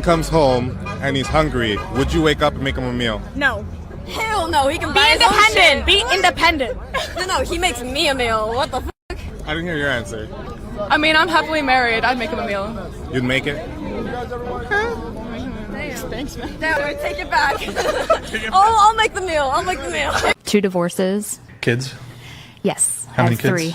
comes home and he's hungry, would you wake up and make him a meal? No. Hell no, he can Be buy his own independent. shit. Be independent. No, he makes me a meal. What the fuck? I didn't hear your answer. I mean, I'm happily married. I'd make him a meal. You'd make it? Thanks, man. No, take it back. I'll make the meal. I'll make the meal. 2 divorces. Kids? Yes. How many kids? 3.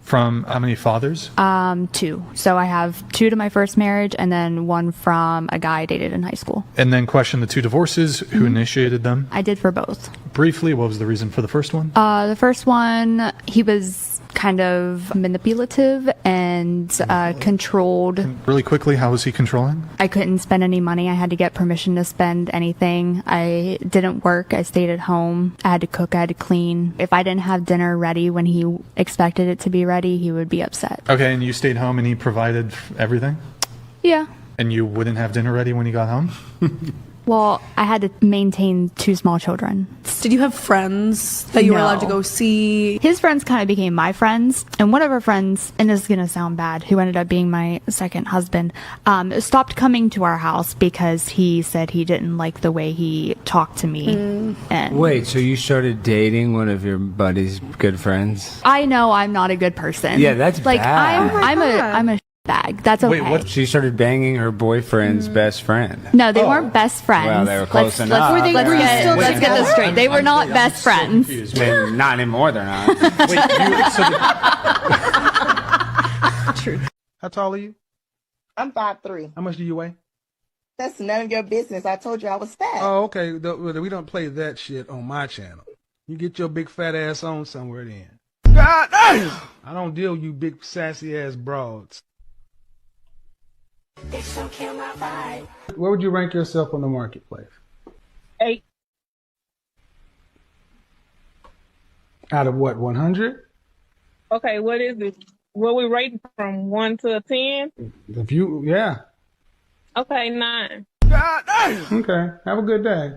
From how many fathers? 2. So I have 2 to my first marriage and then 1 from a guy I dated in high school. And then question the 2 divorces. Who initiated them? I did for both. Briefly, what was the reason for the first one? The first one, he was kind of manipulative and controlled. Really quickly, how was he controlling? I couldn't spend any money. I had to get permission to spend anything. I didn't work. I stayed at home. I had to cook. I had to clean. If I didn't have dinner ready when he expected it to be ready, he would be upset. Okay, and you stayed home and he provided everything? Yeah. And you wouldn't have dinner ready when he got home? Well, I had to maintain 2 small children. Did you have friends that you were allowed to go see? His friends kind of became my friends. And one of our friends, and this is going to sound bad, who ended up being my second husband, stopped coming to our house because he said he didn't like the way he talked to me. And Wait, so you started dating one of your buddy's good friends? I know I'm not a good person. Yeah, that's like bad. I'm a bag. That's okay. Wait, what? She started banging her boyfriend's best friend. No, they weren't best friends. Well, they were close enough. Let's get this straight. They were not best friends. Maybe not anymore, they're not. Wait, True. How tall are you? I'm 5'3". How much do you weigh? That's none of your business. I told you I was fat. Oh, okay. We don't play that shit on my channel. You get your big fat ass on somewhere then. God damn! I don't deal with you big sassy ass broads. Where would you rank yourself on the marketplace? 8. Out of what, 100? Okay, what is it? What we rating from 1 to 10? If you, yeah. Okay, 9. God damn! Okay, have a good day.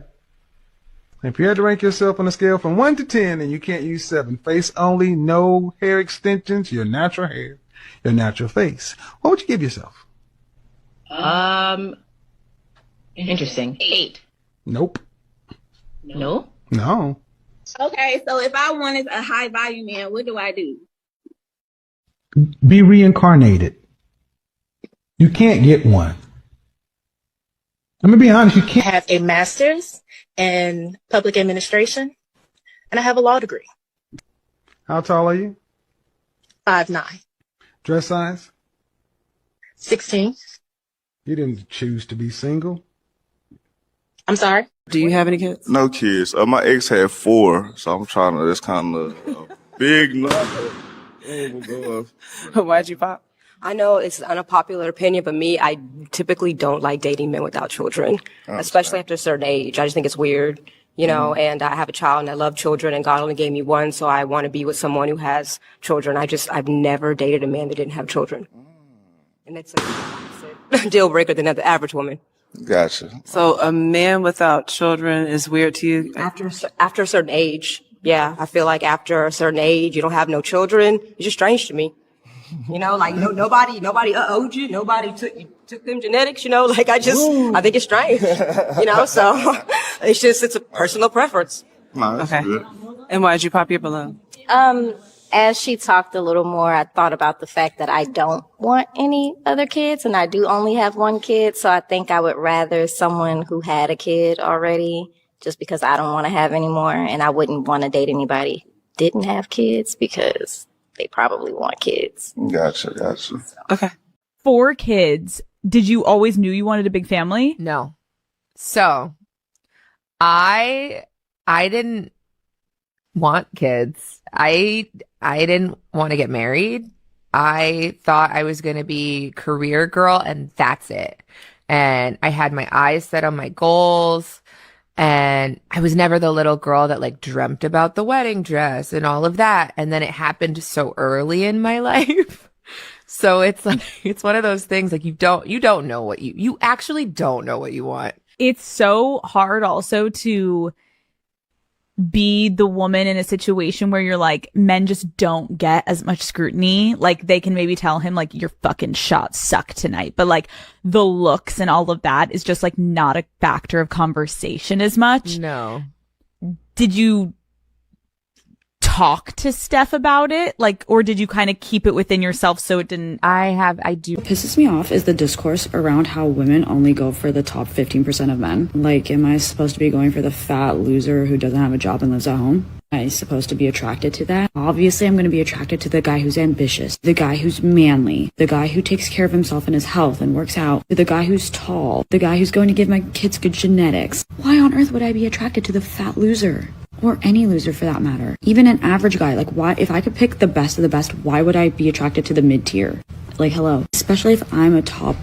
If you had to rank yourself on a scale from 1 to 10 and you can't use 7, face only, no hair extensions, your natural hair, your natural face, what would you give yourself? Interesting. 8. Nope. No? No. Okay, so if I wanted a high volume man, what do I do? Be reincarnated. You can't get one. I'm gonna be honest, you can't. I have a master's in public administration, and I have a law degree. How tall are you? 5'9". Dress size? 16. You didn't choose to be single. I'm sorry? Do you have any kids? No kids. My ex had 4, so I'm trying to, that's kind of big number. Why'd you pop? I know it's an unpopular opinion, but me, I typically don't like dating men without children, especially after a certain age. I just think it's weird, you know, and I have a child and I love children and God only gave me one, so I want to be with someone who has children. I've never dated a man that didn't have children. And it's a deal breaker than the average woman. Gotcha. So a man without children is weird to you? After a certain age, yeah. I feel like after a certain age, you don't have no children. It's just strange to me. You know, like nobody owed you. Nobody took them genetics, you know, like I think it's strange, you know, so it's a personal preference. No, that's good. And why'd you pop your balloon? As she talked a little more, I thought about the fact that I don't want any other kids and I do only have one kid. So I think I would rather someone who had a kid already just because I don't want to have any more. And I wouldn't want to date anybody who didn't have kids because they probably want kids. Gotcha. Okay. 4 kids. Did you always knew you wanted a big family? No. So I didn't want kids. I didn't want to get married. I thought I was going to be career girl and that's it. And I had my eyes set on my goals. And I was never the little girl that like dreamt about the wedding dress and all of that. And then it happened so early in my life. So it's like, it's one of those things like you don't know what you actually don't know what you want. It's so hard also to be the woman in a situation where you're like, men just don't get as much scrutiny. Like, they can maybe tell him, like, your fucking shots suck tonight. But, like, the looks and all of that is just, like, not a factor of conversation as much. No. Did you talk to Steph about it? Like, or did you kind of keep it within yourself so it didn't? What pisses me off is the discourse around how women only go for the top 15% of men. Like, am I supposed to be going for the fat loser who doesn't have a job and lives at home? Am I supposed to be attracted to that? Obviously, I'm going to be attracted to the guy who's ambitious, the guy who's manly, the guy who takes care of himself and his health and works out, the guy who's tall, the guy who's going to give my kids good genetics. Why on earth would I be attracted to the fat loser? Or any loser for that matter. Even an average guy. Like, why, if I could pick the best of the best, why would I be attracted to the mid-tier? Like, hello. Especially if I'm a top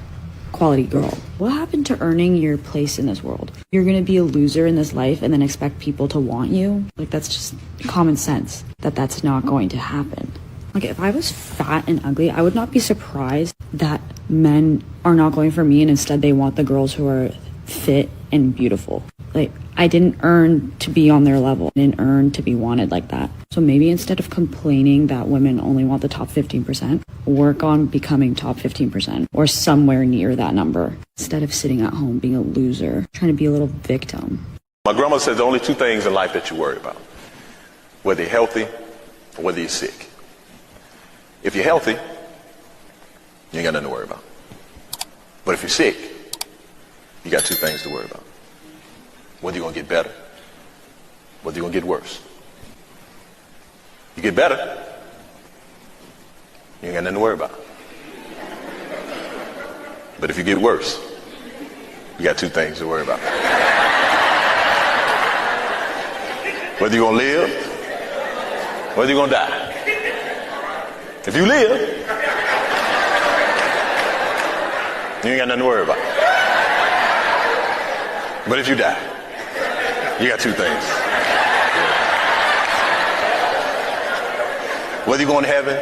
quality girl. What happened to earning your place in this world? You're gonna be a loser in this life and then expect people to want you? Like, that's just common sense that that's not going to happen. Like, if I was fat and ugly, I would not be surprised that men are not going for me and instead they want the girls who are fit and beautiful. Like, I didn't earn to be on their level. I didn't earn to be wanted like that. So maybe instead of complaining that women only want the top 15%, work on becoming top 15% or somewhere near that number. Instead of sitting at home being a loser, trying to be a little victim. My grandma says there are only two things in life that you worry about. Whether you're healthy or whether you're sick. If you're healthy, you ain't got nothing to worry about. But if you're sick, you got two things to worry about. Whether you're going to get better, whether you're going to get worse. You get better, you ain't got nothing to worry about. But if you get worse, you got two things to worry about. Whether you're going to live, whether you're going to die. If you live, you ain't got nothing to worry about. But if you die, you got two things. Whether you're going to heaven,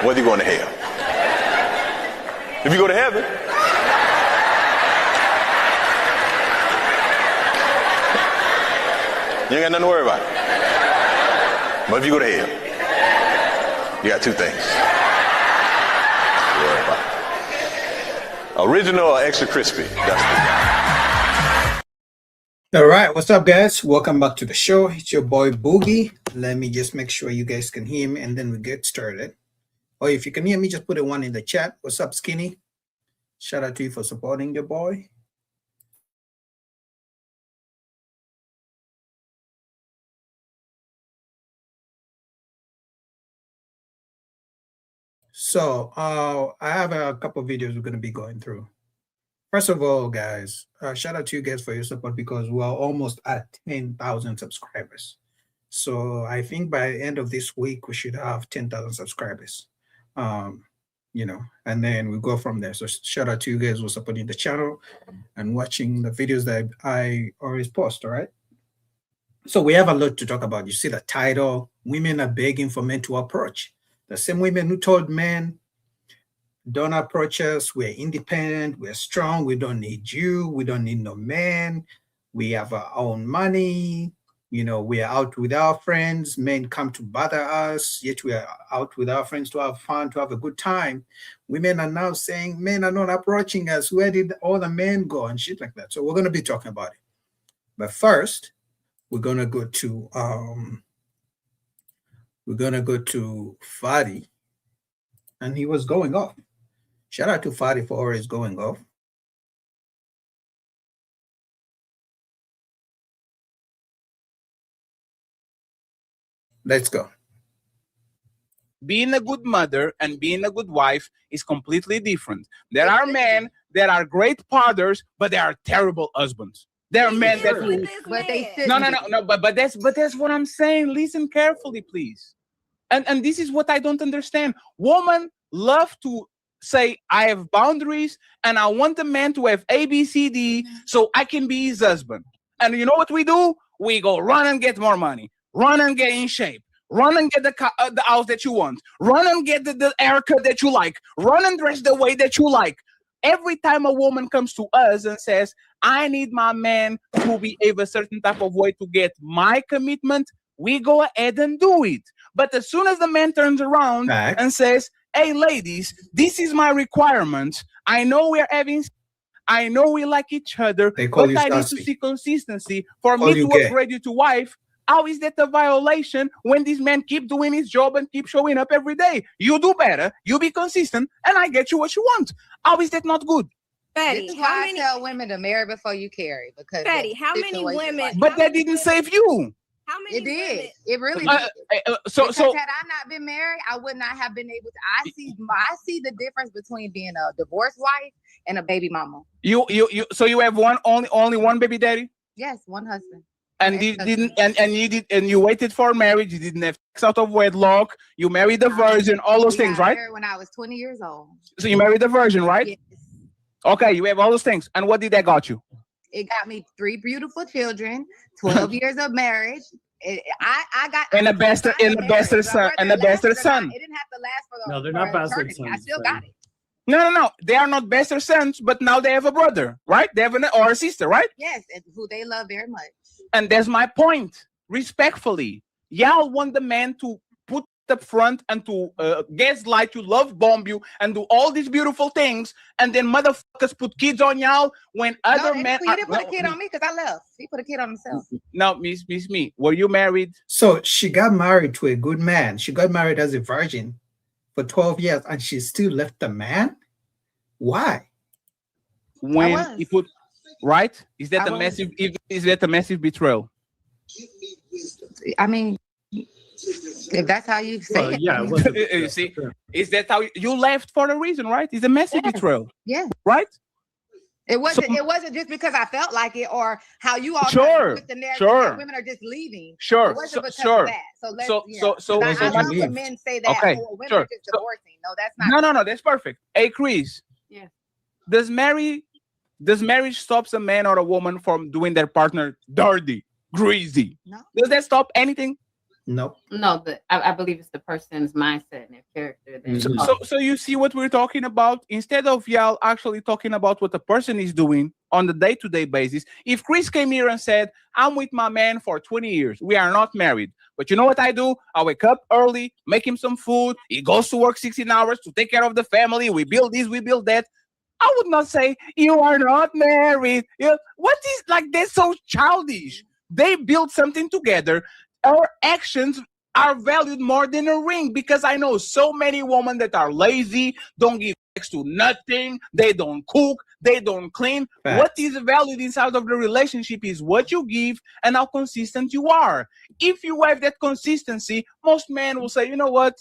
whether you're going to hell. If you go to heaven, you ain't got nothing to worry about. But if you go to hell, you got two things to worry about. Original or extra crispy? All right, what's up, guys? Welcome back to the show. It's your boy Boogie. Let me just make sure you guys can hear me and then we get started. Or if you can hear me, just put a one in the chat. What's up, Skinny? Shout out to you for supporting your boy. So I have a couple of videos we're going to be going through. First of all, guys, shout out to you guys for your support because we're almost at 10,000 subscribers. So I think by the end of this week, we should have 10,000 subscribers, you know, and then we go from there. So shout out to you guys who are supporting the channel and watching the videos that I always post, all right? So we have a lot to talk about. You see the title, Women Are Begging for Men to Approach. The same women who told men, don't approach us, we're independent, we're strong, we don't need you, we don't need no man, we have our own money, you know, we are out with our friends, men come to bother us, yet we are out with our friends to have fun, to have a good time. Women are now saying, men are not approaching us, where did all the men go, and shit like that. So we're going to be talking about it. But first, we're going to go to Fadi, and he was going off. Shout out to Fadi for always going off. Let's go. Being a good mother and being a good wife is completely different. There are men that are great fathers, but they are terrible husbands. There are men that but that's what I'm saying. Listen carefully, please. And this is what I don't understand. Women love to say, I have boundaries and I want the man to have A, B, C, D so I can be his husband. And you know what we do? We go run and get more money, run and get in shape, run and get the house that you want, run and get the haircut that you like, run and dress the way that you like. every time a woman comes to us and says, I need my man to behave a certain type of way to get my commitment, we go ahead and do it. But as soon as the man turns around and says, hey, ladies, this is my requirement. I know we're having, I know we like each other, but I need to see consistency for me to upgrade you to wife. How is that a violation when this man keep doing his job and keep showing up every day? You do better, you be consistent, and I get you what you want. How is that not good? This is why I tell women to marry before you carry. Because how many women? But that didn't save you. How many? It did. It really did. So had I not been married, I would not have been able to. I see the difference between being a divorced wife and a baby mama. So you have only one baby daddy? Yes, one husband. And you waited for marriage. You didn't have sex out of wedlock. You married the virgin. All those things, right? When I was 20 years old. So you married the virgin, right? Yes. Okay, you have all those things. And what did that got you? It got me 3 beautiful children, 12 years of marriage. I got and the bastard son. It didn't have to last for the. No, they're not bastard sons. I still got it. No. They are not bastard sons, but now they have a brother, right? They have or a sister, right? Yes, and who they love very much. And that's my point. Respectfully, y'all want the man to put up front and to gaslight you, love bomb you, and do all these beautiful things, and then motherfuckers put kids on y'all when other men. He didn't put a kid on me because I left. He put a kid on himself. No, miss me. Were you married? So she got married to a good man. She got married as a virgin for 12 years, and she still left the man. Why? When he put right? Is that a massive? Is that a massive betrayal? I mean, if that's how you say it. Yeah. You see, is that how you left for a reason, right? It's a massive betrayal. Yeah. Right? It wasn't just because I felt like it or how you all with the narrative that women are just leaving. Sure. It wasn't because of that. So I love when men say that women are just divorcing. No, that's not. No, that's perfect. Hey, Chris. Yeah. Does marriage stops a man or a woman from doing their partner dirty, greasy? No. Does that stop anything? No. No, but I believe it's the person's mindset and their character. So you see what we're talking about? Instead of y'all actually talking about what the person is doing on the day-to-day basis. If Chris came here and said, I'm with my man for 20 years. We are not married. But you know what I do? I wake up early, make him some food. He goes to work 16 hours to take care of the family. We build this, we build that. I would not say, you are not married. What is like, they're so childish. They build something together. Our actions are valued more than a ring because I know so many women that are lazy, don't give sex to nothing, they don't cook, they don't clean. Facts. What is valued inside of the relationship is what you give and how consistent you are. If you have that consistency, most men will say, you know what?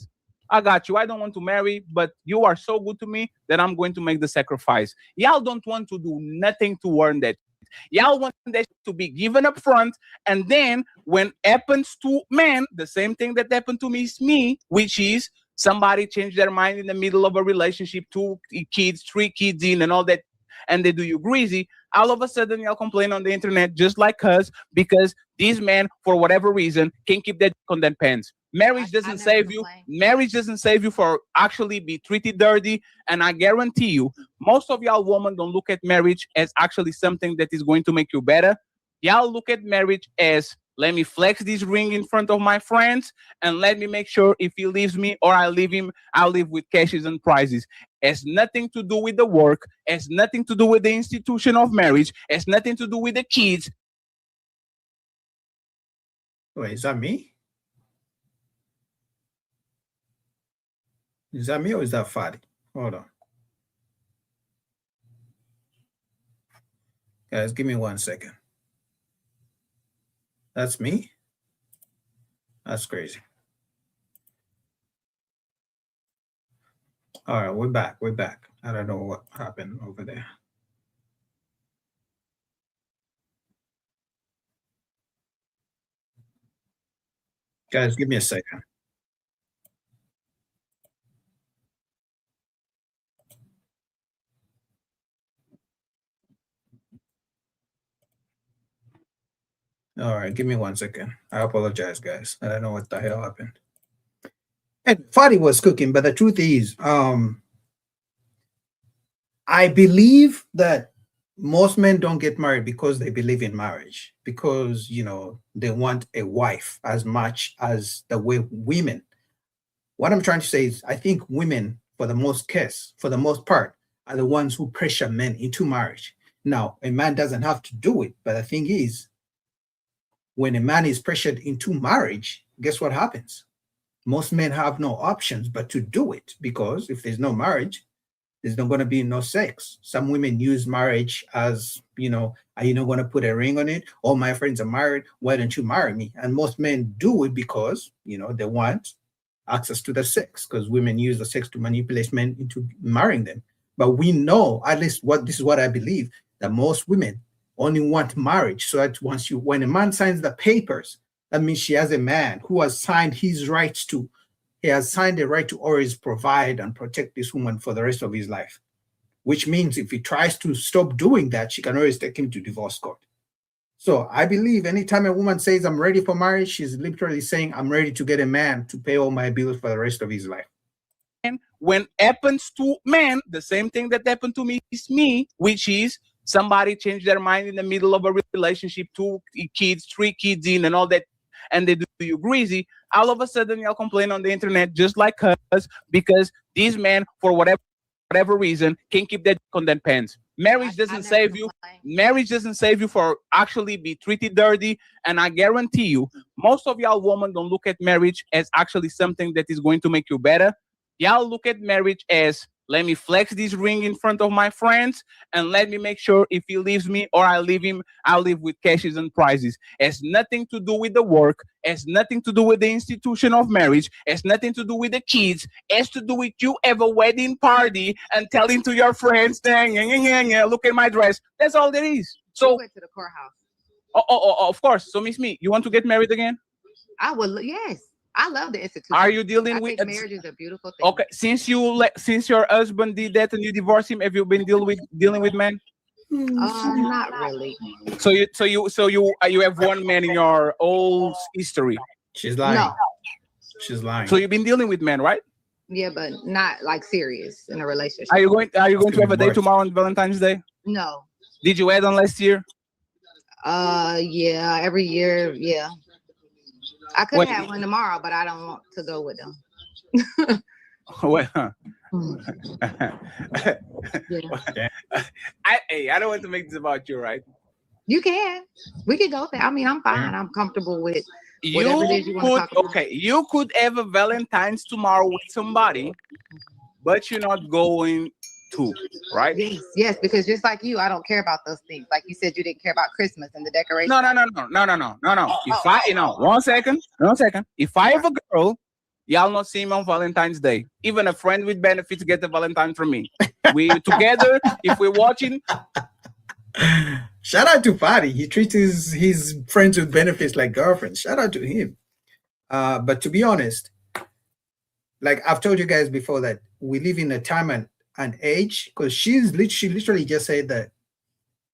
I got you. I don't want to marry, but you are so good to me that I'm going to make the sacrifice. Y'all don't want to do nothing to earn that. Y'all want that to be given up front, and then when happens to men, the same thing that happened to me, which is somebody changed their mind in the middle of a relationship, 2 kids, 3 kids in, and all that, and they do you greasy. All of a sudden, y'all complain on the internet just like us because these men, for whatever reason, can't keep their dick on their pants. Marriage doesn't save you. Marriage doesn't save you for actually be treated dirty. And I guarantee you, most of y'all women don't look at marriage as actually something that is going to make you better. Y'all look at marriage as, let me flex this ring in front of my friends and let me make sure if he leaves me or I leave him, I'll live with cashes and prizes. Has nothing to do with the work. Has nothing to do with the institution of marriage. Has nothing to do with the kids. Wait, is that me? Is that me or is that Fadi? Hold on. Guys, give me 1 second. That's me? That's crazy. All right, we're back. We're back. I don't know what happened over there. Guys, give me a second. All right, give me 1 second. I apologize, guys. I don't know what the hell happened. And Fadi was cooking, but the truth is, I believe that most men don't get married because they believe in marriage, because they want a wife as much as the way women. What I'm trying to say is I think women, for the most part, are the ones who pressure men into marriage. Now, a man doesn't have to do it, but the thing is, when a man is pressured into marriage, guess what happens? Most men have no options but to do it, because if there's no marriage, there's not going to be no sex. Some women use marriage as, are you not going to put a ring on it? All my friends are married. Why don't you marry me? And most men do it because, they want access to the sex, because women use the sex to manipulate men into marrying them. But we know, at least this is what I believe, that most women only want marriage. So that when a man signs the papers, that means she has a man who has signed his rights to. He has signed a right to always provide and protect this woman for the rest of his life, which means if he tries to stop doing that, she can always take him to divorce court. So I believe anytime a woman says, I'm ready for marriage, she's literally saying, I'm ready to get a man to pay all my bills for the rest of his life. And when happens to men, the same thing that happened to me, which is somebody changed their mind in the middle of a relationship, 2 kids, 3 kids in and all that, and they do you greasy, all of a sudden y'all complain on the internet just like us because these men, for whatever reason, can't keep that on their pants. Marriage doesn't save you. Marriage doesn't save you for actually be treated dirty. And I guarantee you, most of y'all women don't look at marriage as actually something that is going to make you better. Y'all look at marriage as, let me flex this ring in front of my friends and let me make sure if he leaves me or I leave him, I'll live with cashes and prizes. It has nothing to do with the work. It has nothing to do with the institution of marriage. It has nothing to do with the kids. It has to do with you have a wedding party and telling to your friends, look at my dress. That's all there is. So went to the courthouse. Oh, of course. So Miss Me, you want to get married again? I would, yes. I love the institution. Are you dealing I with think marriage is a beautiful thing. Okay, since your husband did that and you divorced him, have you been dealing with men? Not really. So you have one man in your whole history. She's lying. No. She's lying. So you've been dealing with men, right? Yeah, but not like serious in a relationship. Are you going to have a date tomorrow on Valentine's Day? No. Did you add on last year? Yeah, every year, yeah. I could have one tomorrow, but I don't want to go with them. Well, Yeah. I don't want to make this about you, right? You can. We can go there. I mean, I'm fine. I'm comfortable with whatever it is you want to talk about. Okay, you could have a Valentine's tomorrow with somebody, but you're not going to, right? Yes, because just like you, I don't care about those things. Like you said, you didn't care about Christmas and the decorations. No. One second. If I have a girl, y'all not see me on Valentine's Day. Even a friend with benefits get a Valentine from me. We together, if we're watching. Shout out to Patty. He treats his friends with benefits like girlfriends. Shout out to him. But to be honest, like I've told you guys before, that we live in a time and age, because she literally just said that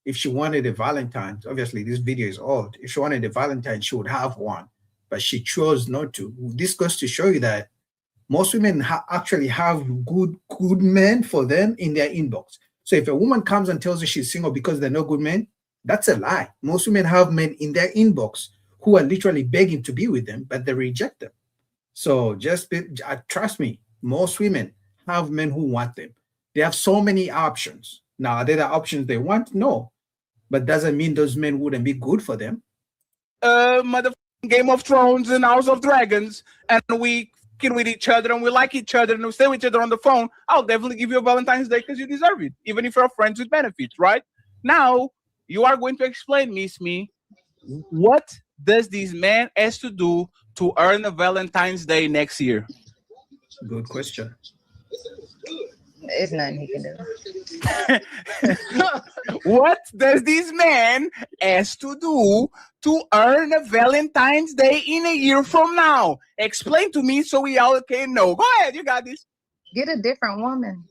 if she wanted a Valentine, obviously this video is old, if she wanted a Valentine, she would have one, but she chose not to. This goes to show you that most women actually have good men for them in their inbox. So if a woman comes and tells you she's single because they're no good men, that's a lie. Most women have men in their inbox who are literally begging to be with them, but they reject them. So trust me, most women have men who want them. They have so many options. Now, are there the options they want? No. But doesn't mean those men wouldn't be good for them. Motherfucking Game of Thrones and House of Dragons, and we kid with each other and we like each other and we stay with each other on the phone, I'll definitely give you a Valentine's Day because you deserve it, even if you're friends with benefits, right? Now, you are going to explain, Miss Me, what does this man has to do to earn a Valentine's Day next year? Good question. There's nothing he can do. What does this man has to do to earn a Valentine's Day in a year from now? Explain to me so we all can know. Go ahead, you got this. Get a different woman.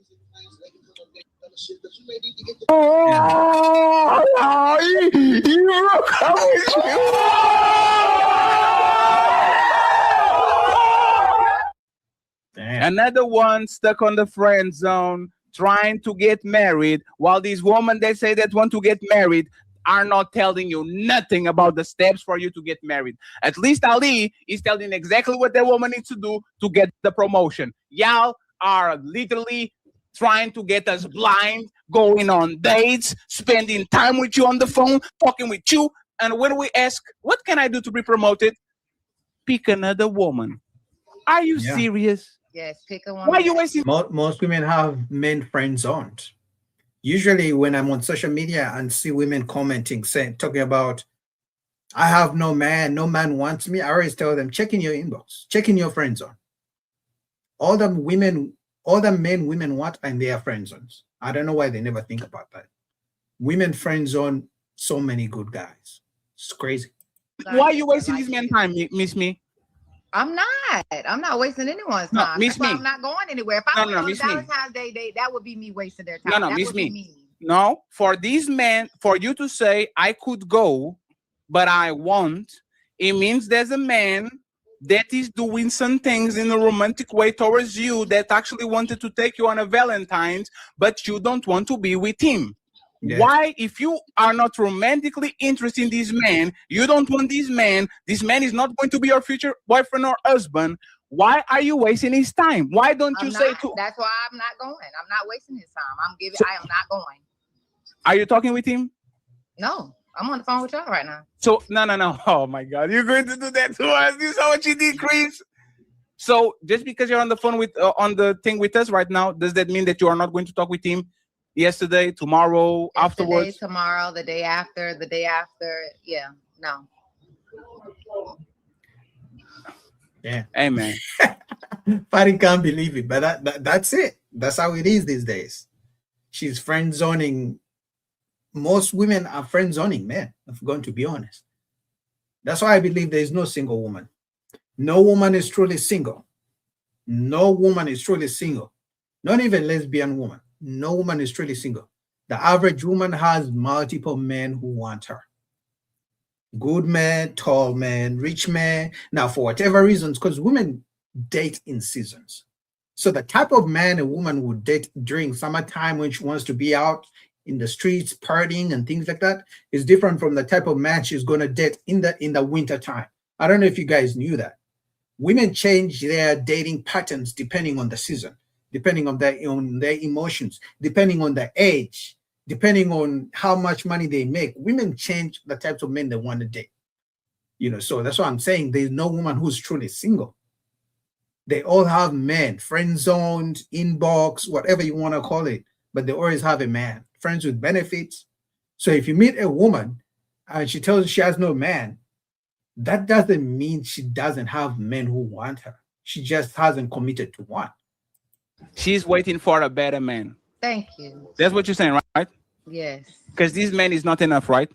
Another one stuck on the friend zone, trying to get married, while these women that say that want to get married are not telling you nothing about the steps for you to get married. At least Ali is telling exactly what that woman needs to do to get the promotion. Y'all are literally trying to get us blind, going on dates, spending time with you on the phone, talking with you. And when we ask, what can I do to be promoted? Pick another woman. Are you serious? Yes, pick a woman. Why are you wasting? Most women have men friend zoned. Usually when I'm on social media and see women commenting, talking about, I have no man wants me, I always tell them, check in your inbox, check in your friend zone. All the men women want and they are friend zones. I don't know why they never think about that. Women friend zone so many good guys. It's crazy. Why are you wasting this man's time, Miss Me? I'm not wasting anyone's No, time. Miss That's why Me. I'm not going anywhere. If I went on Miss Me. Valentine's Day, that would be me wasting their time. No, That Miss would be Me. mean. No, for these men, for you to say I could go, but I won't, it means there's a man that is doing some things in a romantic way towards you that actually wanted to take you on a Valentine's, but you don't want to be with him. Yes. Why, if you are not romantically interested in this man, you don't want this man is not going to be your future boyfriend or husband, why are you wasting his time? Why don't you say to? That's why I'm not going. I'm not wasting his time. I am not going. Are you talking with him? No, I'm on the phone with y'all right now. So no. Oh my God, you're going to do that to us? You saw what you did, Chris? So just because you're on the phone with on the thing with us right now, does that mean that you are not going to talk with him yesterday, tomorrow, afterwards? Tomorrow, the day after. Yeah, no. Yeah. Hey man. Patty can't believe it, but that's it. That's how it is these days. She's friend zoning. Most women are friend zoning men, if we're going to be honest. That's why I believe there is no single woman. No woman is truly single. No woman is truly single. Not even lesbian woman. No woman is truly single. The average woman has multiple men who want her. Good man, tall man, rich man. Now, for whatever reasons, because women date in seasons. So the type of man a woman would date during summertime when she wants to be out in the streets partying and things like that is different from the type of man she's going to date in the winter time. I don't know if you guys knew that. Women change their dating patterns depending on the season, depending on their emotions, depending on their age, depending on how much money they make. Women change the types of men they want to date. So that's why I'm saying there's no woman who's truly single. They all have men, friend zoned, inbox, whatever you want to call it, but they always have a man, friends with benefits. So if you meet a woman and she tells you she has no man, that doesn't mean she doesn't have men who want her. She just hasn't committed to one. She's waiting for a better man. Thank you. That's what you're saying, right? Yes. Because this man is not enough, right?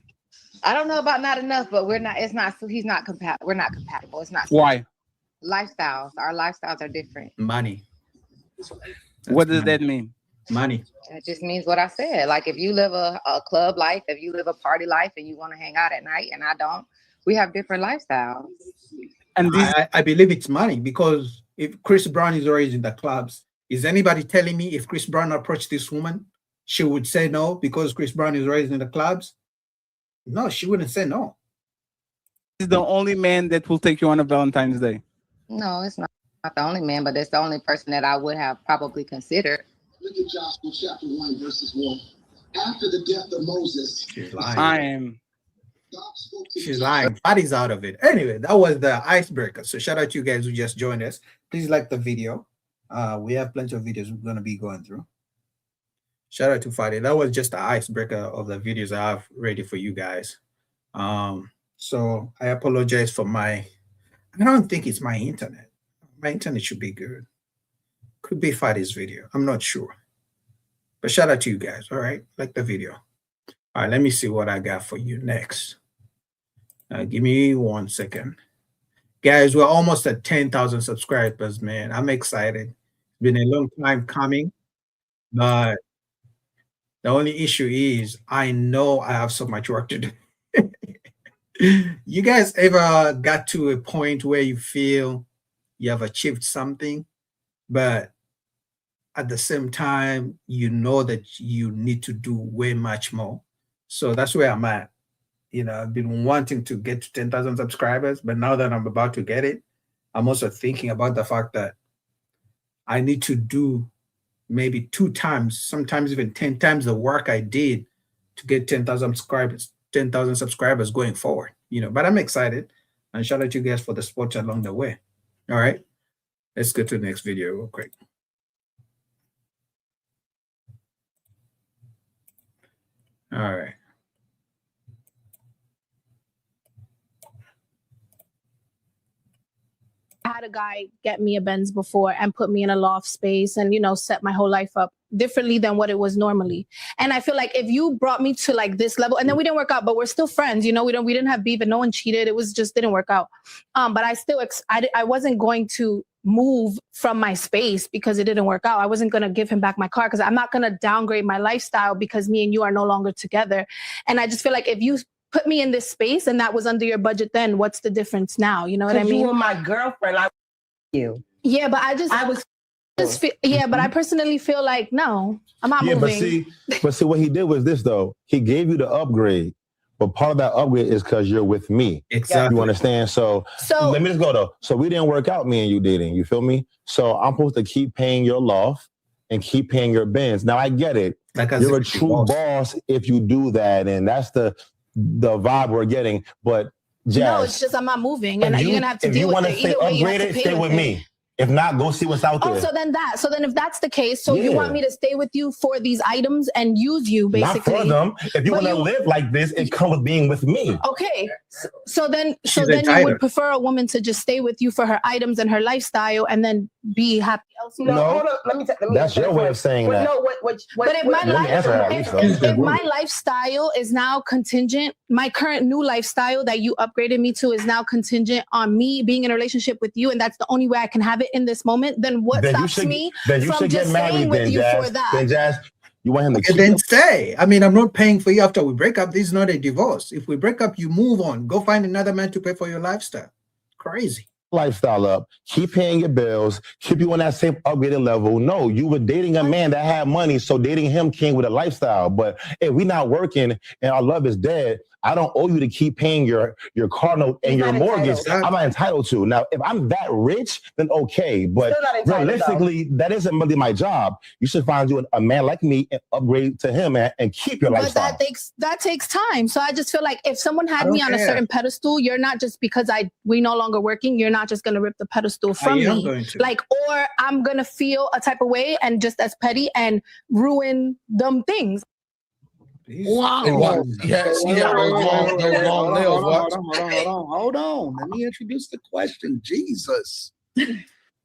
I don't know about not enough, but we're not. It's not. He's not compatible. We're not compatible. It's not. Why? Lifestyles. Our lifestyles are different. Money. What does that mean? Money. It just means what I said. Like if you live a club life, if you live a party life, and you want to hang out at night, and I don't, we have different lifestyles. And I believe it's money, because if Chris Brown is always in the clubs, is anybody telling me if Chris Brown approached this woman, she would say no because Chris Brown is always in the clubs? No, she wouldn't say no. He's the only man that will take you on a Valentine's Day. No, it's not the only man, but it's the only person that I would have probably considered. Look at Joshua chapter 1, verses 1. After the death of Moses, she's lying. She's lying. Body's out of it. Anyway, that was the icebreaker. So shout out to you guys who just joined us. Please like the video. We have plenty of videos we're going to be going through. Shout out to Fadi. That was just the icebreaker of the videos I have ready for you guys. So I apologize for I don't think it's my internet. My internet should be good. Could be Fadi's video. I'm not sure. But shout out to you guys. All right. Like the video. All right. Let me see what I got for you next. Give me 1 second. Guys, we're almost at 10,000 subscribers, man. I'm excited. It's been a long time coming. But the only issue is I know I have so much work to do. You guys ever got to a point where you feel you have achieved something, but at the same time, you know that you need to do way much more. So that's where I'm at. You know, I've been wanting to get to 10,000 subscribers, but now that I'm about to get it, I'm also thinking about the fact that I need to do maybe 2 times, sometimes even 10 times the work I did to get 10,000 subscribers going forward. You know, but I'm excited, and shout out to you guys for the support along the way. All right, let's go to the next video real quick. All right. I had a guy get me a Benz before and put me in a loft space and, you know, set my whole life up differently than what it was normally. And I feel like if you brought me to like this level, and then we didn't work out, but we're still friends, you know, we didn't have beef and no one cheated. It was just didn't work out. But I still, I wasn't going to move from my space because it didn't work out. I wasn't going to give him back my car because I'm not going to downgrade my lifestyle because me and you are no longer together. And I just feel like if you put me in this space and that was under your budget, then what's the difference now? You know what I mean? You were my girlfriend. I you. Yeah, but I just feel, yeah, but I personally feel like no, I'm not moving. But see, what he did was this though. He gave you the upgrade, but part of that upgrade is because you're with me. Exactly. You understand? So let me just go though. So we didn't work out, me and you dating. You feel me? So I'm supposed to keep paying your loft and keep paying your Benz. Now I get it. You're a true boss if you do that, and that's the vibe we're getting. But Jazz, no, it's just I'm not moving, and you're gonna have to deal with it. If you want to stay upgraded, stay with me. If not, go see what's out there. Oh, so then if that's the case, so you want me to stay with you for these items and use you basically? Not for them. If you want to live like this, it comes with being with me. Okay. So then you would prefer a woman to just stay with you for her items and her lifestyle and then be happy elsewhere? No, hold on. Let me that's your way of saying that. No, but if my lifestyle is now contingent, my current new lifestyle that you upgraded me to is now contingent on me being in a relationship with you, and that's the only way I can have it in this moment, then what stops me from just staying with you for that? Then Jazz, you want him to keep then stay. I mean, I'm not paying for you after we break up. This is not a divorce. If we break up, you move on. Go find another man to pay for your lifestyle. Crazy. Lifestyle up, keep paying your bills, keep you on that same upgraded level. No, you were dating a man that had money, so dating him came with a lifestyle. But if we're not working and our love is dead, I don't owe you to keep paying your car note and your mortgage. I'm not entitled to. Now, if I'm that rich, then okay. But realistically, that isn't really my job. You should find you a man like me and upgrade to him and keep your lifestyle. But that takes time. So I just feel like if someone had me on a certain pedestal, you're not just because we no longer working, you're not just gonna rip the pedestal from me. Like, or I'm gonna feel a type of way and just as petty and ruin them things. Wow. Yes, Hold on. Let me introduce the question. Jesus.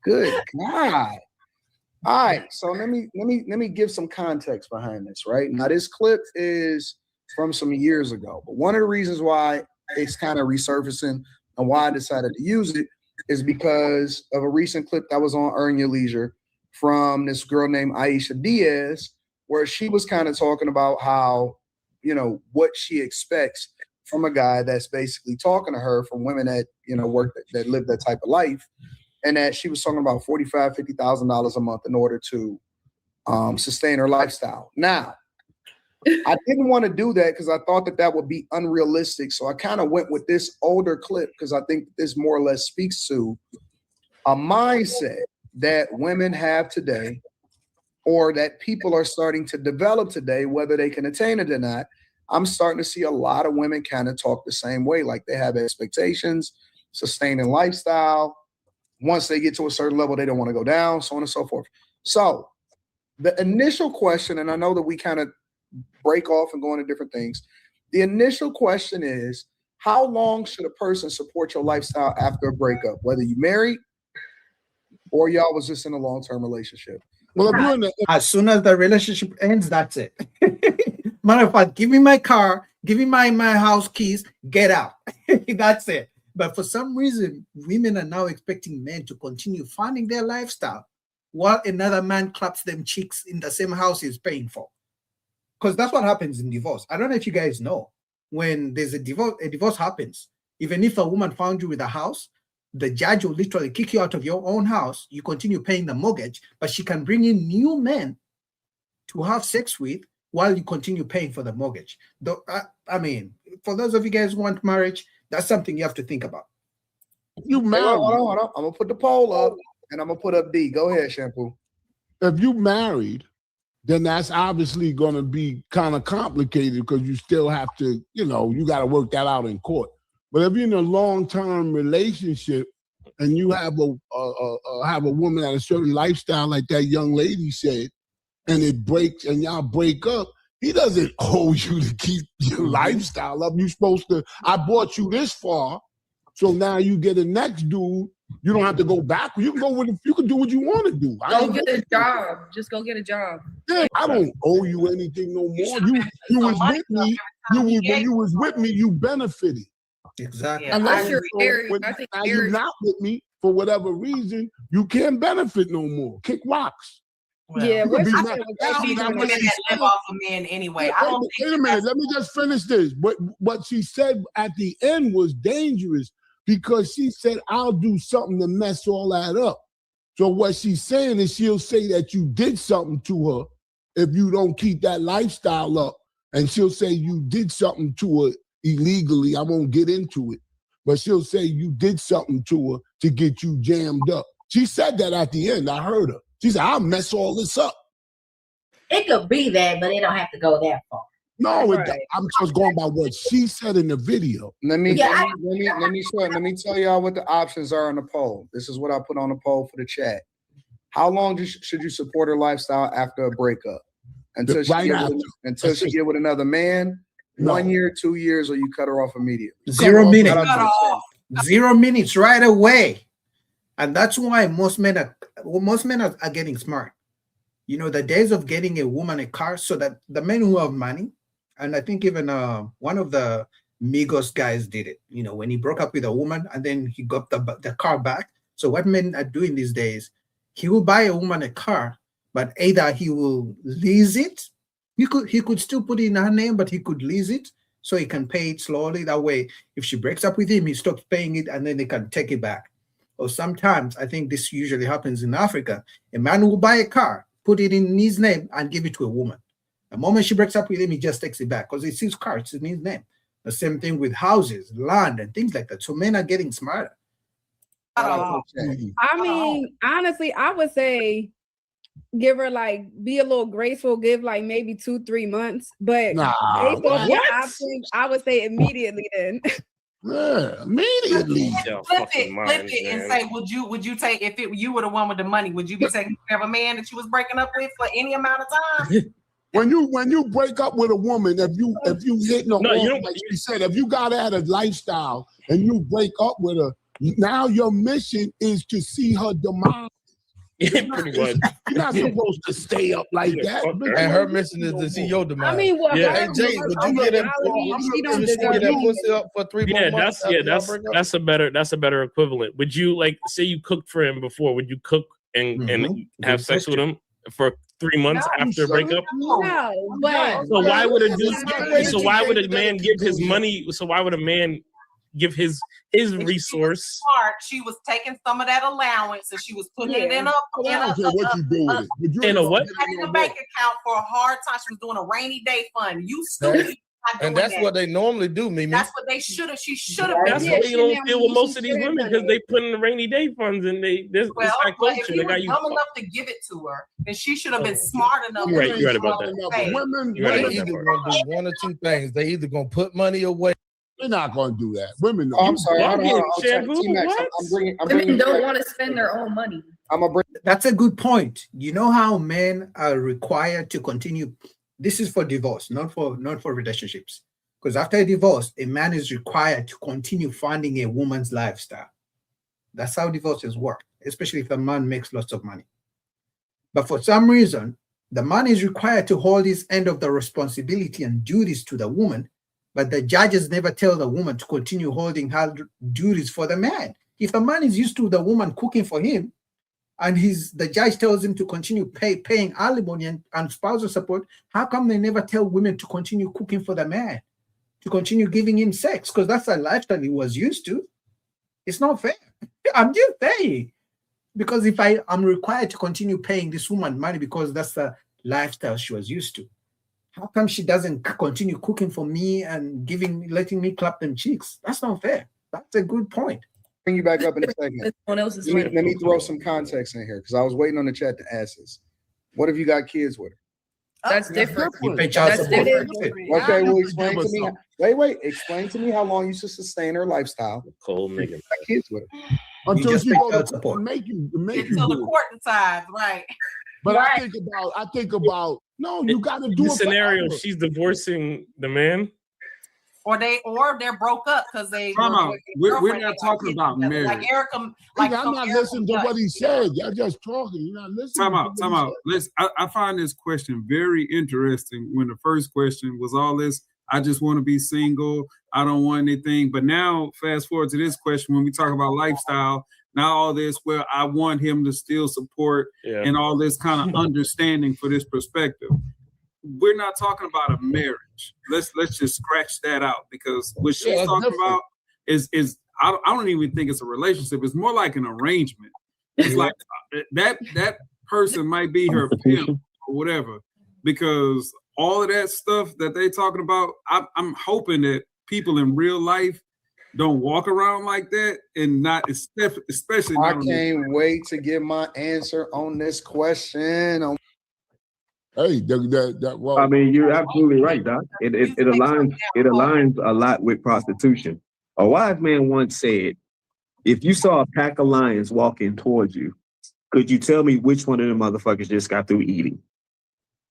Good God. All right. So let me give some context behind this, right? Now, this clip is from some years ago, but one of the reasons why it's kind of resurfacing and why I decided to use it is because of a recent clip that was on Earn Your Leisure from this girl named Aisha Diaz, where she was kind of talking about how, you know, what she expects from a guy that's basically talking to her, from women that, you know, work that live that type of life. And that she was talking about $45,000, $50,000 a month in order to sustain her lifestyle. Now, I didn't want to do that because I thought that would be unrealistic. So I kind of went with this older clip because I think this more or less speaks to a mindset that women have today, or that people are starting to develop today, whether they can attain it or not. I'm starting to see a lot of women kind of talk the same way, like they have expectations, sustaining lifestyle. Once they get to a certain level, they don't want to go down, so on and so forth. So the initial question, and I know that we kind of break off and go into different things. The initial question is, how long should a person support your lifestyle after a breakup, whether you married or y'all was just in a long-term relationship? Well, as soon as the relationship ends, that's it. Matter of fact, give me my car, give me my house keys, get out. That's it. But for some reason, women are now expecting men to continue funding their lifestyle while another man claps them cheeks in the same house he's paying for. Because that's what happens in divorce. I don't know if you guys know. When there's a divorce happens, even if a woman found you with a house, the judge will literally kick you out of your own house. You continue paying the mortgage, but she can bring in new men to have sex with while you continue paying for the mortgage. I mean, for those of you guys who want marriage, that's something you have to think about. You married. Hold on. I'm gonna put the poll up and I'm gonna put up D. Go ahead, Shampoo. If you married, then that's obviously going to be kind of complicated because you still have to, you got to work that out in court. But if you're in a long-term relationship and you have a woman at a certain lifestyle, like that young lady said, and it breaks and y'all break up, he doesn't owe you to keep your lifestyle up. You're supposed to, I brought you this far, so now you get a next dude. You don't have to go back. You can you can do what you want to do. Go get a job. Just go get a job. Yeah, I don't owe you anything no more. You was with me. When you was with me, you benefited. Exactly. Unless you're married. Now you're not with me for whatever reason, you can't benefit no more. Kick rocks. Yeah, women that live off of men anyway. I don't wait a minute. Let me just finish this. But what she said at the end was dangerous because she said, "I'll do something to mess all that up." So what she's saying is she'll say that you did something to her if you don't keep that lifestyle up, and she'll say you did something to her illegally. I won't get into it, but she'll say you did something to her to get you jammed up. She said that at the end. I heard her. She said, "I'll mess all this up." It could be that, but it don't have to go that far. No, I'm just going by what she said in the video. Let me tell y'all what the options are on the poll. This is what I put on the poll for the chat. How long should you support her lifestyle after a breakup? Until she get with another man? No. 1 year, 2 years, or you cut her off immediately? 0 minutes. 0 minutes right away. And that's why most men are getting smart. The days of getting a woman a car, so that the men who have money, and I think even one of the Migos guys did it, when he broke up with a woman and then he got the car back. So what men are doing these days, he will buy a woman a car, but either he will lease it. He could still put it in her name, but he could lease it so he can pay it slowly. That way, if she breaks up with him, he stops paying it and then they can take it back. Or sometimes, I think this usually happens in Africa, a man will buy a car, put it in his name, and give it to a woman. The moment she breaks up with him, he just takes it back because it's his car, it's in his name. The same thing with houses, land, and things like that. So men are getting smarter. I mean, honestly, I would say give her be a little graceful, give maybe 2-3 months. But based on your options, I would say immediately then. Yeah, immediately. Flip it and say, would you take, if you were the one with the money, would you be taking care of a man that you was breaking up with for any amount of time? When you break up with a woman, if you hit like she said, if you got at a lifestyle and you break up with her, now your mission is to see her demise. You're not supposed to stay up like that. And her mission is to see your demise. I mean, Hey Jay, would you get that pussy up for 3 more months? That's a better equivalent. Would you say you cooked for him before? Would you cook and have sex with him for 3 months after a breakup? No, but so why would a man give his money? So why would a man give his resource? Smart. She was taking some of that allowance and she was putting it in a bank account for a hard time. She was doing a rainy day fund. You stupid. And that's what they normally do, Mimi. That's what they should have. She should have. That's why you don't deal with most of these women, because they put in the rainy day funds and this culture. If you were dumb enough to give it to her, then she should have been smart enough. You're right about that. Women either gonna do one or two things. They either gonna put money away. They're not gonna do that. Women. I'm sorry. Women don't want to spend their own money. That's a good point. You know how men are required to continue. This is for divorce, not for relationships. Because after a divorce, a man is required to continue funding a woman's lifestyle. That's how divorces work, especially if a man makes lots of money. But for some reason, the man is required to hold his end of the responsibility and duties to the woman, but the judges never tell the woman to continue holding her duties for the man. If the man is used to the woman cooking for him, and the judge tells him to continue paying alimony and spousal support, how come they never tell women to continue cooking for the man, to continue giving him sex? Because that's a lifestyle he was used to. It's not fair. I'm just saying. Because if I'm required to continue paying this woman money because that's the lifestyle she was used to, how come she doesn't continue cooking for me and letting me clap them cheeks? That's not fair. That's a good point. Bring you back up in a second. Let me throw some context in here because I was waiting on the chat to ask this. What if you got kids with her? That's different. You pay child support. Okay, well, explain to me. Wait. Explain to me how long you should sustain her lifestyle. Cold nigga. Got kids with her. Until just she pay go child to support. make you Until do the it. court decides, right? But I think about no, you got to do the it. scenario. Forever. She's divorcing the man. Or they're broke up because they. We're not talking about marriage. Like Erica, I'm so not Erica listening to what he said. Y'all just talking. You're not listening. Time out. I find this question very interesting. When the first question was all this, I just want to be single. I don't want anything. But now, fast forward to this question, when we talk about lifestyle, now all this, well, I want him to still support and all this kind of understanding for this perspective. We're not talking about a marriage. Let's just scratch that out because what she's talking about is I don't even think it's a relationship. It's more like an arrangement. It's like that person might be her pimp or whatever, because all of that stuff that they talking about, I'm hoping that people in real life don't walk around like that, and not especially. I can't wait to get my answer on this question. Hey, I mean, you're absolutely right, Doc. It aligns a lot with prostitution. A wise man once said, if you saw a pack of lions walking towards you, could you tell me which one of them motherfuckers just got through eating?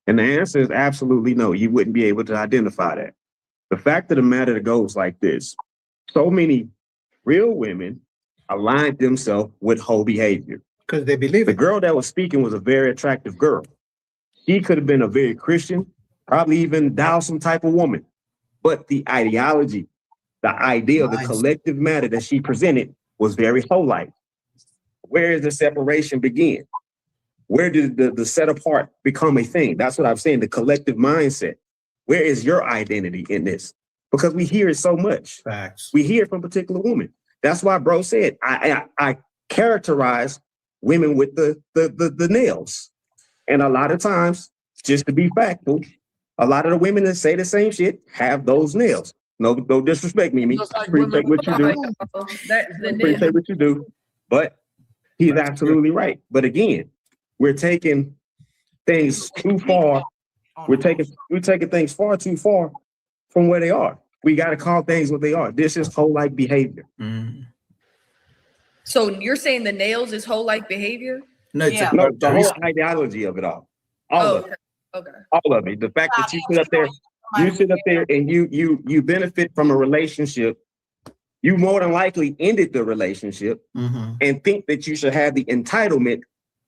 And the answer is absolutely no. You wouldn't be able to identify that. The fact of the matter goes like this. So many real women aligned themselves with whole behavior. Because they believe the girl that was speaking was a very attractive girl. She could have been a very Christian, probably even Taoism type of woman. But the ideology, the idea, the collective matter that she presented was very whole-like. Where does the separation begin? Where did the set apart become a thing? That's what I'm saying, the collective mindset. Where is your identity in this? Because we hear it so much. Facts. We hear it from a particular woman. That's why bro said, I characterize women with the nails. And a lot of times, just to be factual, a lot of the women that say the same shit have those nails. No disrespect, Mimi. Appreciate what you do. Appreciate what you do. But he's absolutely right. But again, we're taking things too far. We're taking things far too far from where they are. We got to call things what they are. This is whole-like behavior. So you're saying the nails is whole-like behavior? No, the whole ideology of it all. All of it. Okay. All of it. The fact that you sit up there and you benefit from a relationship, you more than likely ended the relationship and think that you should have the entitlement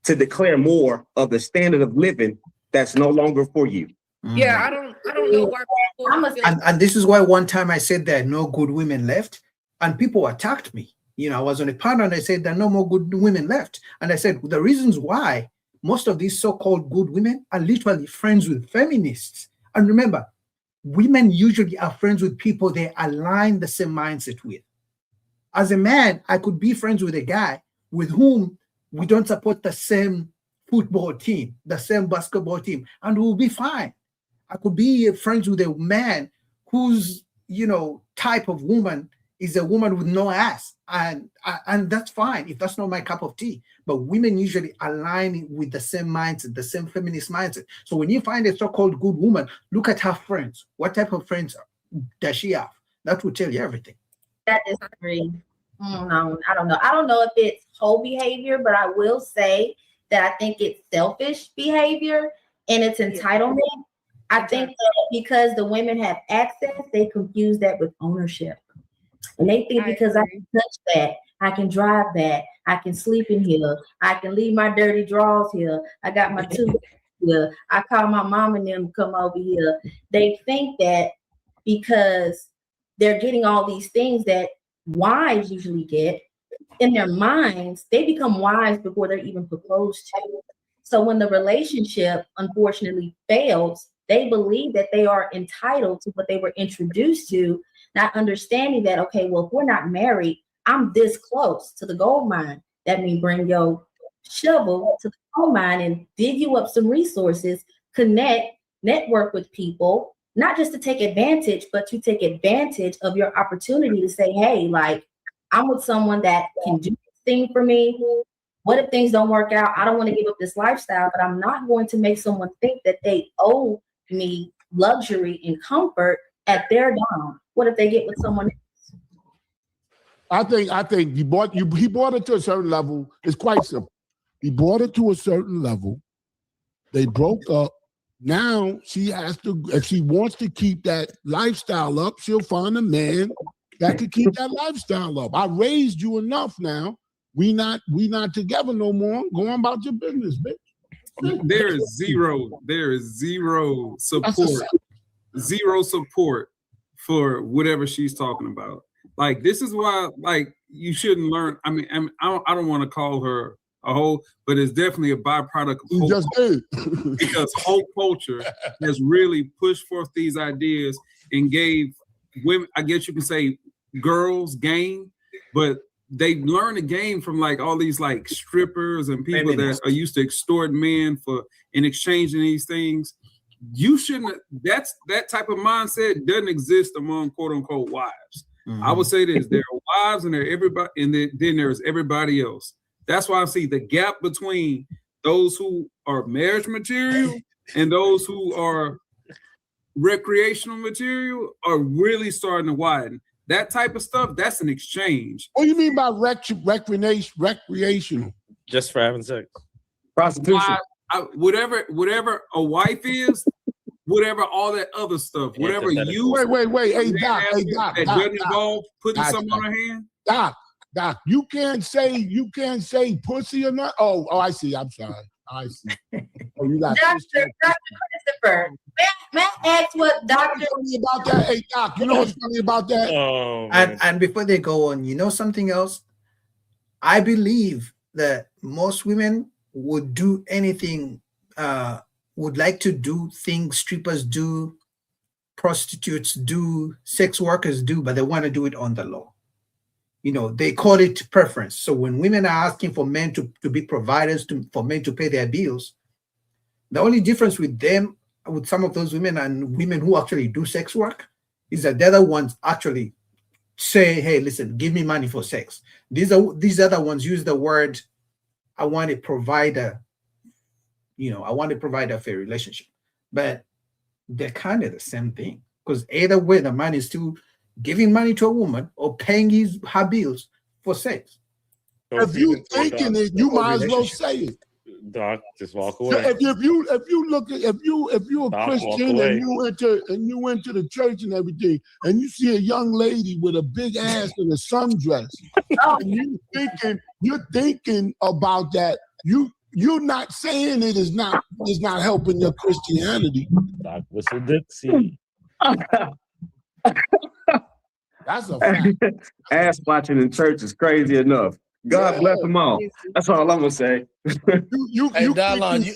to declare more of the standard of living that's no longer for you. Yeah, I don't know why people and this is why one time I said there are no good women left, and people attacked me. You know, I was on a panel and I said there are no more good women left. And I said the reasons why most of these so-called good women are literally friends with feminists. And remember, women usually are friends with people they align the same mindset with. As a man, I could be friends with a guy with whom we don't support the same football team, the same basketball team, and we'll be fine. I could be friends with a man whose, type of woman is a woman with no ass, and that's fine if that's not my cup of tea. But women usually align with the same mindset, the same feminist mindset. So when you find a so-called good woman, look at her friends. What type of friends does she have? That will tell you everything. I disagree. No, I don't know. I don't know if it's whole behavior, but I will say that I think it's selfish behavior and it's entitlement. I think that because the women have access, they confuse that with ownership. And they think because I can touch that, I can drive that, I can sleep in here, I can leave my dirty drawers here, I got my tooth here, I call my mom and them to come over here. They think that because they're getting all these things that wives usually get in their minds, they become wives before they're even proposed to. So when the relationship unfortunately fails, they believe that they are entitled to what they were introduced to, not understanding that, okay, well, if we're not married, I'm this close to the gold mine. That means bring your shovel to the gold mine and dig you up some resources, connect, network with people, not just to take advantage, but to take advantage of your opportunity to say, hey, like, I'm with someone that can do this thing for me. What if things don't work out? I don't want to give up this lifestyle, but I'm not going to make someone think that they owe me luxury and comfort at their dime. What if they get with someone else? I think he brought it to a certain level. It's quite simple. He brought it to a certain level. They broke up. Now she has to, if she wants to keep that lifestyle up, she'll find a man that could keep that lifestyle up. I raised you enough now. We not together no more. Go on about your business, bitch. There is zero support. Zero support for whatever she's talking about. Like, this is why, like, you shouldn't learn. I mean, I don't want to call her a hoe, but it's definitely a byproduct of you just did. Because whole culture has really pushed forth these ideas and gave women, I guess you can say, girls game, but they learn the game from like all these like strippers and people that are used to extort men for in exchanging these things. You shouldn't. That type of mindset doesn't exist among quote unquote wives. I would say this: there are wives and there are everybody, and then there's everybody else. That's why I see the gap between those who are marriage material and those who are recreational material are really starting to widen. That type of stuff, that's an exchange. What do you mean by recreational? Just for having sex. Prostitution. Whatever a wife is, whatever all that other stuff, whatever you wait, hey Doc, that doesn't involve putting something on her hand. Doc, you can't say pussy or not. Oh, I see. I'm sorry. I see. Oh, you got Dr. Christopher. May I ask what Dr. about that? Hey Doc, you know what's funny about that? Oh, and before they go on, you know something else? I believe that most women would do anything, would like to do things strippers do, prostitutes do, sex workers do, but they want to do it on the low. You know, they call it preference. So when women are asking for men to be providers, for men to pay their bills, the only difference with them, with some of those women and women who actually do sex work, is that the other ones actually say, hey, listen, give me money for sex. These other ones use the word, I want a provider, I want a provider for a relationship. But they're kind of the same thing. Because either way, the man is still giving money to a woman or paying her bills for sex. If you thinking it, you might as well say it. Doc, just walk away. If you look at if you're a Christian and you went to the church and everything, and you see a young lady with a big ass and a sundress, and you're thinking about that, you're not saying it is not helping your Christianity. Doc whistle Dixie. That's a fact. Ass watching in church is crazy enough. God bless them all. That's all I'm gonna say. You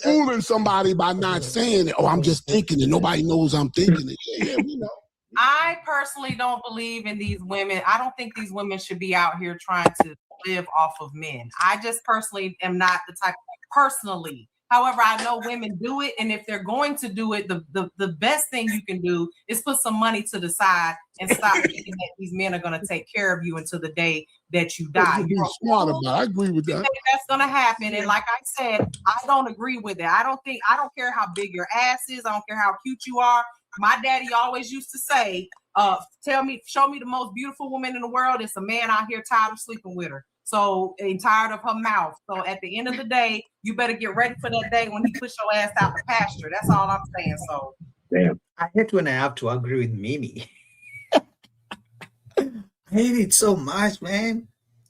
fooling somebody by not saying it. Oh, I'm just thinking it. Nobody knows I'm thinking it. Yeah, we know. I personally don't believe in these women. I don't think these women should be out here trying to live off of men. I just personally am not the type. Personally. However, I know women do it, and if they're going to do it, the best thing you can do is put some money to the side and stop thinking that these men are going to take care of you until the day that you die. Be smart about it. I agree with that. That's going to happen, and like I said, I don't agree with it. I don't care how big your ass is. I don't care how cute you are. My daddy always used to say, show me the most beautiful woman in the world. It's a man out here tired of sleeping with her. So, and tired of her mouth. So at the end of the day, you better get ready for that day when he puts your ass out the pasture. That's all I'm saying. So, damn. I hate when I have to agree with Mimi. I hate it so much, man.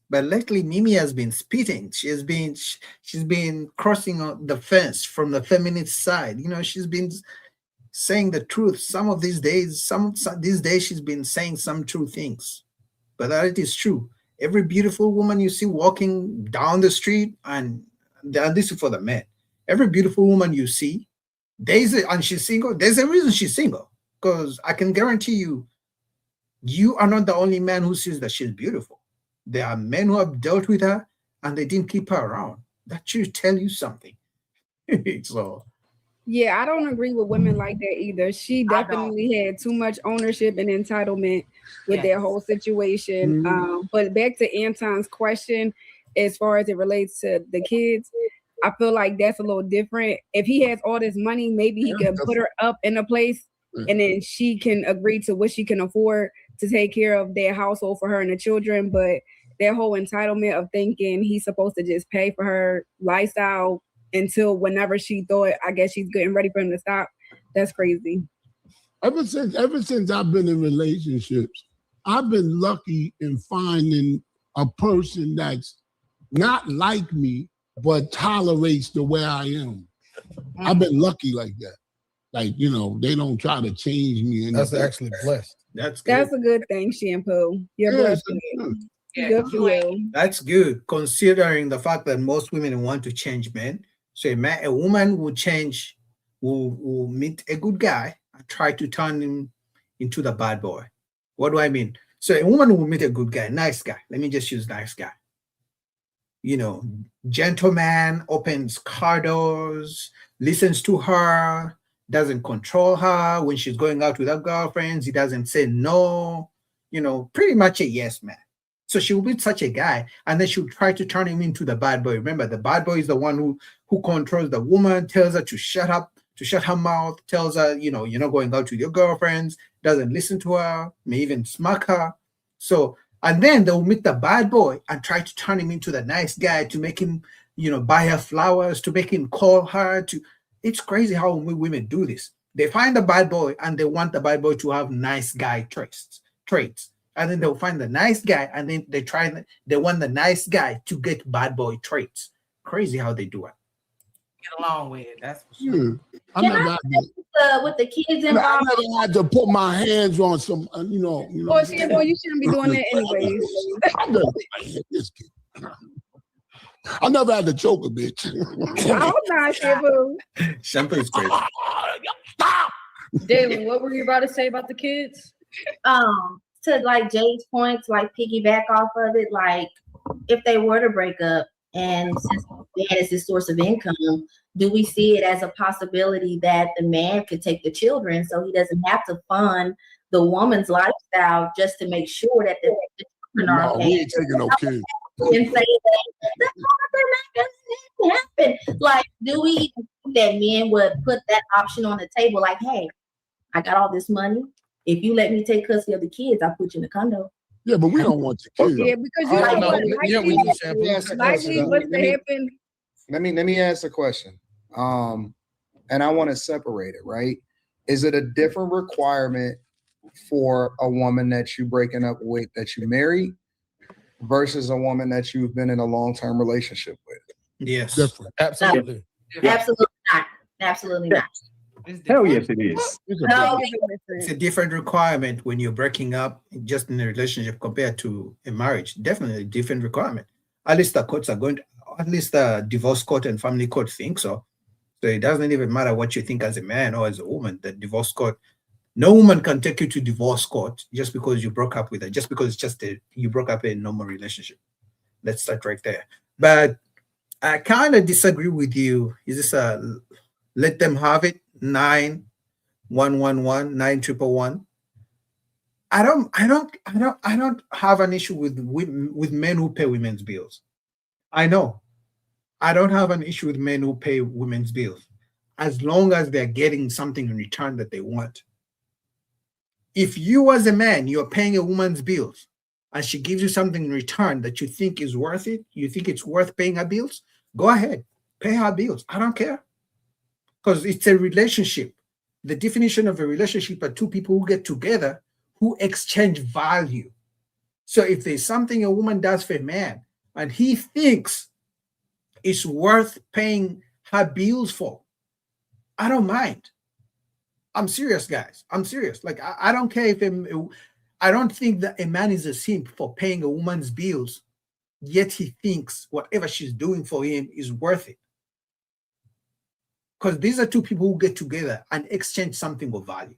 But lately, Mimi has been spitting. She's been crossing on the fence from the feminist side. She's been saying the truth. Some of these days, she's been saying some true things. But that is true. Every beautiful woman you see walking down the street, and this is for the men. Every beautiful woman you see, and she's single, there's a reason she's single. Because I can guarantee you, you are not the only man who sees that she's beautiful. There are men who have dealt with her and they didn't keep her around. That should tell you something. So yeah, I don't agree with women like that either. She definitely had too much ownership and entitlement with their whole situation. But back to Anton's question, as far as it relates to the kids, I feel like that's a little different. If he has all this money, maybe he can put her up in a place and then she can agree to what she can afford to take care of their household for her and the children. But that whole entitlement of thinking he's supposed to just pay for her lifestyle until whenever she thought, I guess she's getting ready for him to stop. That's crazy. Ever since I've been in relationships, I've been lucky in finding a person that's not like me, but tolerates the way I am. I've been lucky like that. Like, you know, they don't try to change me. That's actually blessed. That's good. That's a good thing, Shampoo. You're blessed. Good for you. That's good, considering the fact that most women want to change men. So a woman will change, will meet a good guy and try to turn him into the bad boy. What do I mean? So a woman will meet a good guy, nice guy. Let me just use nice guy. You know, gentleman, opens car doors, listens to her, doesn't control her when she's going out with her girlfriends. He doesn't say no, you know, pretty much a yes man. So she will be such a guy, and then she'll try to turn him into the bad boy. Remember, the bad boy is the one who controls the woman, tells her to shut up, to shut her mouth, tells her, you know, you're not going out with your girlfriends, doesn't listen to her, may even smack her. So, and then they'll meet the bad boy and try to turn him into the nice guy, to make him, you know, buy her flowers, to make him call her. It's crazy how women do this. They find the bad boy and they want the bad boy to have nice guy traits. And then they'll find the nice guy and then they want the nice guy to get bad boy traits. Crazy how they do it. Get along with it. That's for sure. I never with the kids I involved. never had to put my hands on some, you know. Well, Shampoo, you shouldn't be doing that anyways. I never had to choke a bitch. I hope not, Shampoo. Shampoo is crazy. David, what were you about to say about the kids? To like Jay's points, like piggyback off of it, like if they were to break up and since the man is his source of income, do we see it as a possibility that the man could take the children so he doesn't have to fund the woman's lifestyle just to make sure that the children are okay? We ain't taking no kids. And say that happen. Like, do we think that men would put that option on the table? Like, hey, I got all this money. If you let me take custody of the kids, I'll put you in the condo. Yeah, but we don't want your kids. Yeah, because you don't want likely what's to happen. Let me ask a question. And I want to separate it, right? Is it a different requirement for a woman that you breaking up with that you married versus a woman that you've been in a long-term relationship with? Yes. Different. Absolutely. Absolutely not. Absolutely not. Hell yes, it is. It's a different requirement when you're breaking up just in a relationship compared to a marriage. Definitely a different requirement. At least the courts are going to, at least the divorce court and family court think so. So it doesn't even matter what you think as a man or as a woman. The divorce court, no woman can take you to divorce court just because you broke up with her, just because it's just you broke up a normal relationship. Let's start right there. But I kind of disagree with you. Is this a let them have it? 9-1-1-1-9-1-1. I don't have an issue with men who pay women's bills. I know. I don't have an issue with men who pay women's bills as long as they're getting something in return that they want. If you as a man, you're paying a woman's bills and she gives you something in return that you think is worth it, you think it's worth paying her bills, go ahead, pay her bills. I don't care. Because it's a relationship. The definition of a relationship are two people who get together who exchange value. So if there's something a woman does for a man and he thinks it's worth paying her bills for, I don't mind. I'm serious, guys. I'm serious. Like, I don't care if I don't think that a man is a simp for paying a woman's bills, yet he thinks whatever she's doing for him is worth it. Because these are two people who get together and exchange something of value.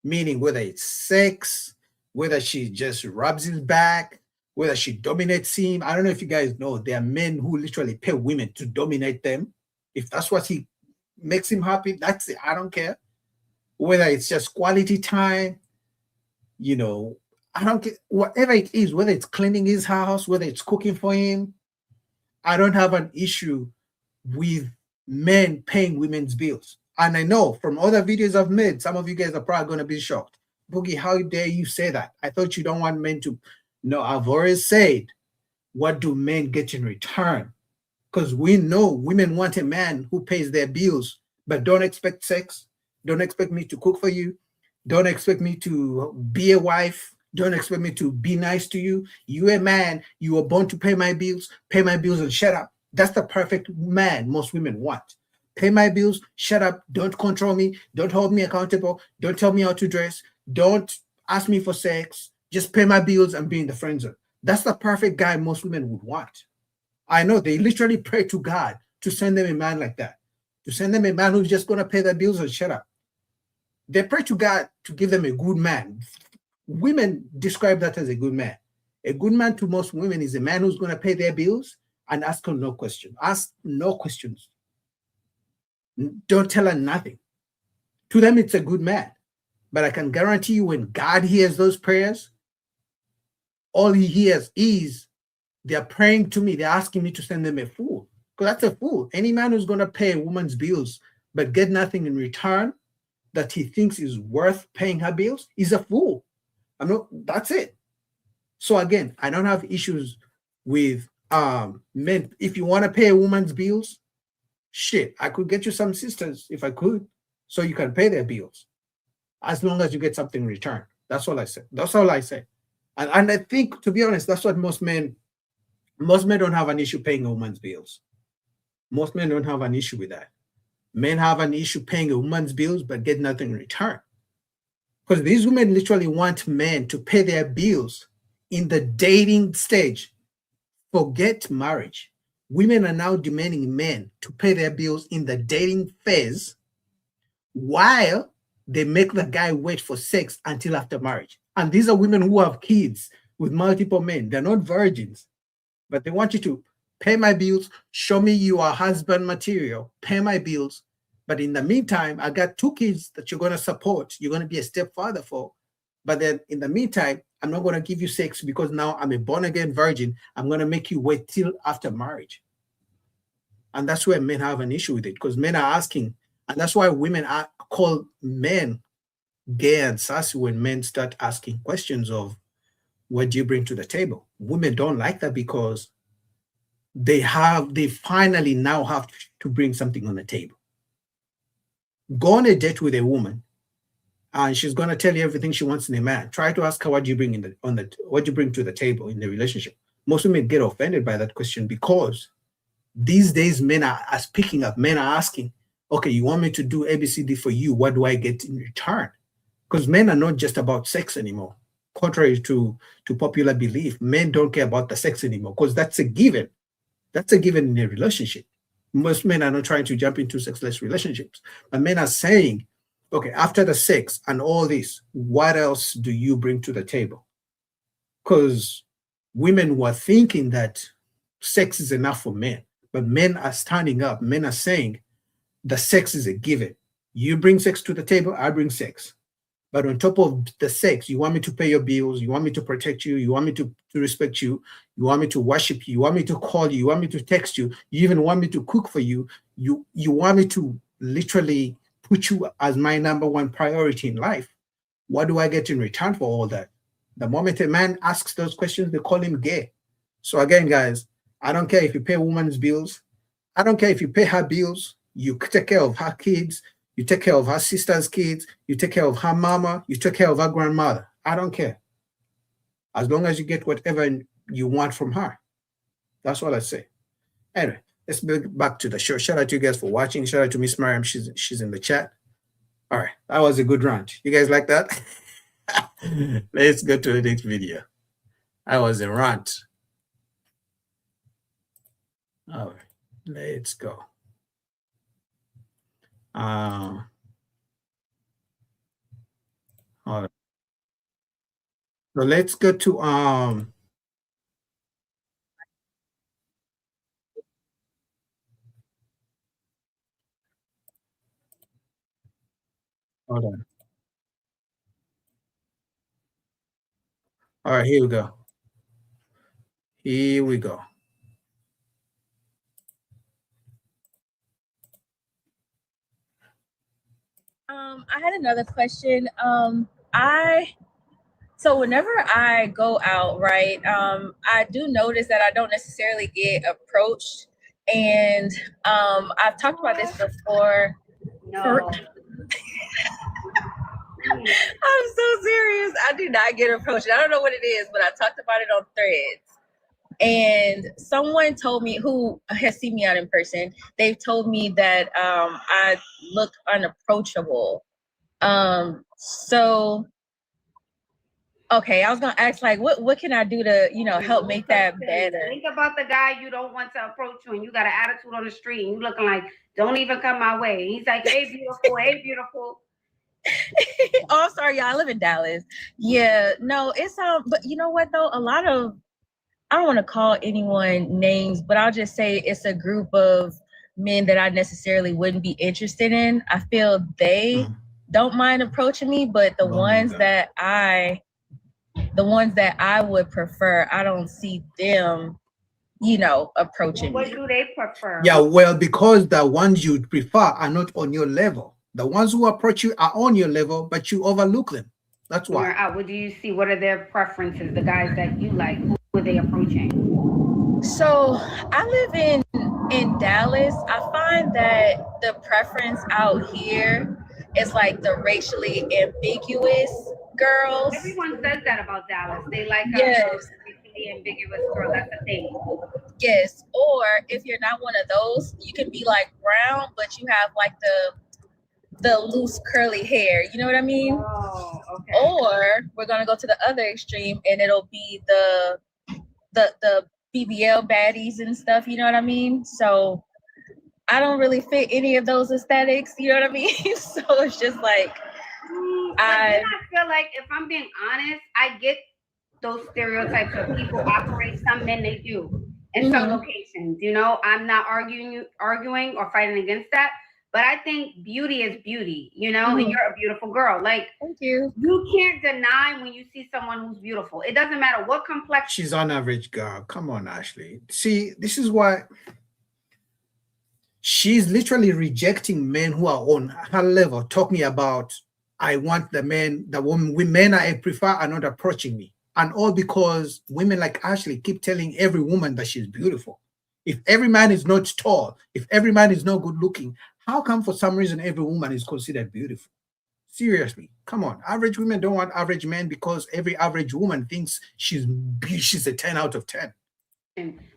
Meaning whether it's sex, whether she just rubs his back, whether she dominates him. I don't know if you guys know, there are men who literally pay women to dominate them. If that's what he makes him happy, that's it. I don't care. Whether it's just quality time, you know, I don't care. Whatever it is, whether it's cleaning his house, whether it's cooking for him, I don't have an issue with men paying women's bills. And I know from other videos I've made, some of you guys are probably going to be shocked. Boogie, how dare you say that? I thought you don't want men to. No, I've always said, what do men get in return? Because we know women want a man who pays their bills, but don't expect sex. Don't expect me to cook for you. Don't expect me to be a wife. Don't expect me to be nice to you. You a man, you were born to pay my bills and shut up. That's the perfect man most women want. Pay my bills, shut up, don't control me, don't hold me accountable, don't tell me how to dress, don't ask me for sex, just pay my bills and be in the friend zone. That's the perfect guy most women would want. I know they literally pray to God to send them a man like that, to send them a man who's just going to pay their bills and shut up. They pray to God to give them a good man. Women describe that as a good man. A good man to most women is a man who's going to pay their bills and ask her no question. Ask no questions. Don't tell her nothing. To them, it's a good man. But I can guarantee you when God hears those prayers, all he hears is they're praying to me. They're asking me to send them a fool. Because that's a fool. Any man who's going to pay a woman's bills but get nothing in return that he thinks is worth paying her bills is a fool. That's it. So again, I don't have issues with men. If you want to pay a woman's bills, shit, I could get you some sisters if I could, so you can pay their bills, as long as you get something in return. That's all I say. That's all I say. And I think, to be honest, that's what most men don't have an issue paying a woman's bills. Most men don't have an issue with that. Men have an issue paying a woman's bills but get nothing in return. Because these women literally want men to pay their bills in the dating stage. Forget marriage. Women are now demanding men to pay their bills in the dating phase while they make the guy wait for sex until after marriage. And these are women who have kids with multiple men. They're not virgins, but they want you to pay my bills, show me you are husband material, pay my bills. But in the meantime, I got 2 kids that you're going to support. You're going to be a stepfather for. But then in the meantime, I'm not going to give you sex because now I'm a born-again virgin. I'm going to make you wait till after marriage. And that's where men have an issue with it, because men are asking, and that's why women call men gay and sassy when men start asking questions of, what do you bring to the table? Women don't like that because they finally now have to bring something on the table. Go on a date with a woman, and she's going to tell you everything she wants in a man. Try to ask her, what do you bring what do you bring to the table in the relationship? Most women get offended by that question because these days men are picking up. Men are asking, okay, you want me to do ABCD for you? What do I get in return? Because men are not just about sex anymore. Contrary to popular belief, men don't care about the sex anymore because that's a given. That's a given in a relationship. Most men are not trying to jump into sexless relationships, but men are saying, okay, after the sex and all this, what else do you bring to the table? Because women were thinking that sex is enough for men, but men are standing up. Men are saying the sex is a given. You bring sex to the table, I bring sex. But on top of the sex, you want me to pay your bills, you want me to protect you, you want me to respect you, you want me to worship you, you want me to call you, you want me to text you, you even want me to cook for you, you want me to literally put you as my number one priority in life. What do I get in return for all that? The moment a man asks those questions, they call him gay. So again, guys, I don't care if you pay a woman's bills. I don't care if you pay her bills. You take care of her kids. You take care of her sister's kids. You take care of her mama. You take care of her grandmother. I don't care. As long as you get whatever you want from her. That's what I say. Anyway, let's get back to the show. Shout out to you guys for watching. Shout out to Miss Mariam. She's in the chat. All right. That was a good rant. You guys like that? Let's go to the next video. That was a rant. All right. Let's go. All right. So let's go to Hold on. All right, here we go. Here we go. I had another question. So whenever I go out, right, I do notice that I don't necessarily get approached, and I've talked about this before. No. I'm so serious. I do not get approached. I don't know what it is, but I talked about it on Threads. And someone told me, who has seen me out in person, they've told me that I look unapproachable. So okay, I was gonna ask, like, what can I do to, help make that better? Think about the guy you don't want to approach you, and you got an attitude on the street, and you looking like, don't even come my way. He's like, hey, beautiful, hey, beautiful. Oh, I'm sorry, y'all. I live in Dallas. Yeah, no, it's but you know what though? I don't want to call anyone names, but I'll just say it's a group of men that I necessarily wouldn't be interested in. I feel they don't mind approaching me, but the ones that I would prefer, I don't see them, approaching What me. do they prefer? Yeah, well, because the ones you prefer are not on your level. The ones who approach you are on your level, but you overlook them. That's why. What do you see? What are their preferences? The guys that you like, who are they approaching? So I live in Dallas. I find that the preference out here is like the racially ambiguous girls. Everyone says that about Dallas. They like yes. racially ambiguous girl. That's the thing. Yes. Or if you're not one of those, you can be like brown, but you have like the loose curly hair. You know what I mean? Oh, okay. Or we're gonna go to the other extreme, and it'll be the BBL baddies and stuff. You know what I mean? So I don't really fit any of those aesthetics. You know what I mean? So it's just like I feel like, if I'm being honest, I get those stereotypes of people operate. Some men they do in some locations. I'm not arguing or fighting against that. But I think beauty is beauty, and you're a beautiful girl. Like, thank you. You can't deny when you see someone who's beautiful. It doesn't matter what complexion. She's on average, girl. Come on, Ashley. See, this is why she's literally rejecting men who are on her level, talking about, I want women I prefer are not approaching me. And all because women like Ashley keep telling every woman that she's beautiful. If every man is not tall, if every man is not good looking, how come for some reason every woman is considered beautiful? Seriously, come on. Average women don't want average men because every average woman thinks she's a 10 out of 10.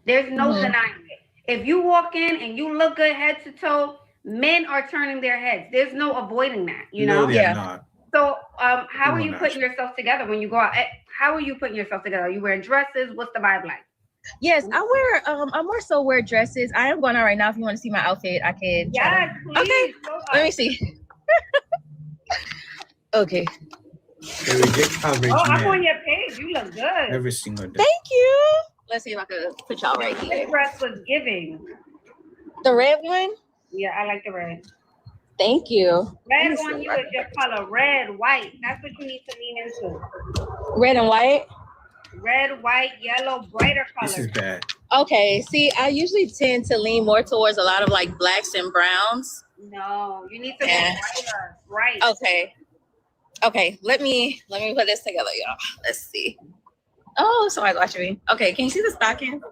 There's no denying it. If you walk in and you look good head to toe, men are turning their heads. There's no avoiding that, No, they're not. So how are you putting yourself together when you go out? How are you putting yourself together? Are you wearing dresses? What's the vibe like? Yes, I more so wear dresses. I am going out right now. If you want to see my outfit, I can. Yes, please. Okay, let me see. Okay. They reject average I'm men on your page. You look good. every single day. Thank you. Let's see if I could put y'all right here. This dress was giving. The red one? Yeah, I like the red. Thank you. Red on you is your color. Red, white. That's what you need to lean into. Red and white? Red, white, yellow, brighter colors. This is bad. Okay, see, I usually tend to lean more towards a lot of like blacks and browns. No, you need to go brighter. Bright. Okay, let me put this together, y'all. Let's see. Oh, somebody's watching me. Okay, can you see the stocking?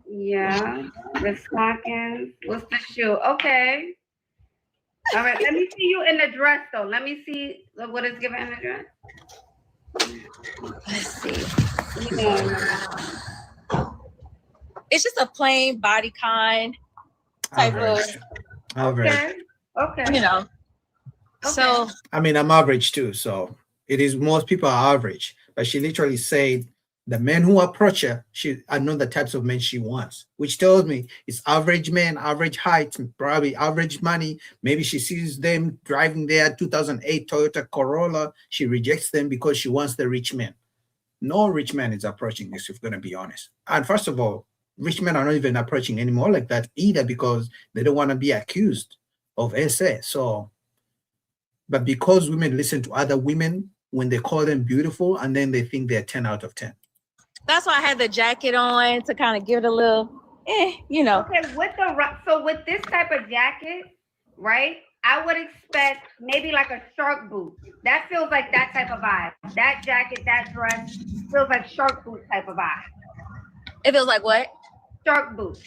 Yeah, the stocking. What's the shoe? Okay. All right, let me see you in the dress, though. Let me see what is given in the dress. Let's see. It's just a plain bodycon type of. Average. Okay. So. I mean, I'm average too, so it is. Most people are average, but she literally said the men who approach her, I know the types of men she wants, which tells me it's average men, average height, probably average money. Maybe she sees them driving their 2008 Toyota Corolla. She rejects them because she wants the rich men. No rich man is approaching this, if we're going to be honest. And first of all, rich men are not even approaching anymore like that either because they don't want to be accused of SA. So but because women listen to other women when they call them beautiful, and then they think they're 10 out of 10. That's why I had the jacket on to kind of give it a little, you know. Okay, with this type of jacket, right? I would expect maybe like a shark boot. That feels like that type of vibe. That jacket, that dress feels like shark boot type of vibe. It feels like what? Shark boot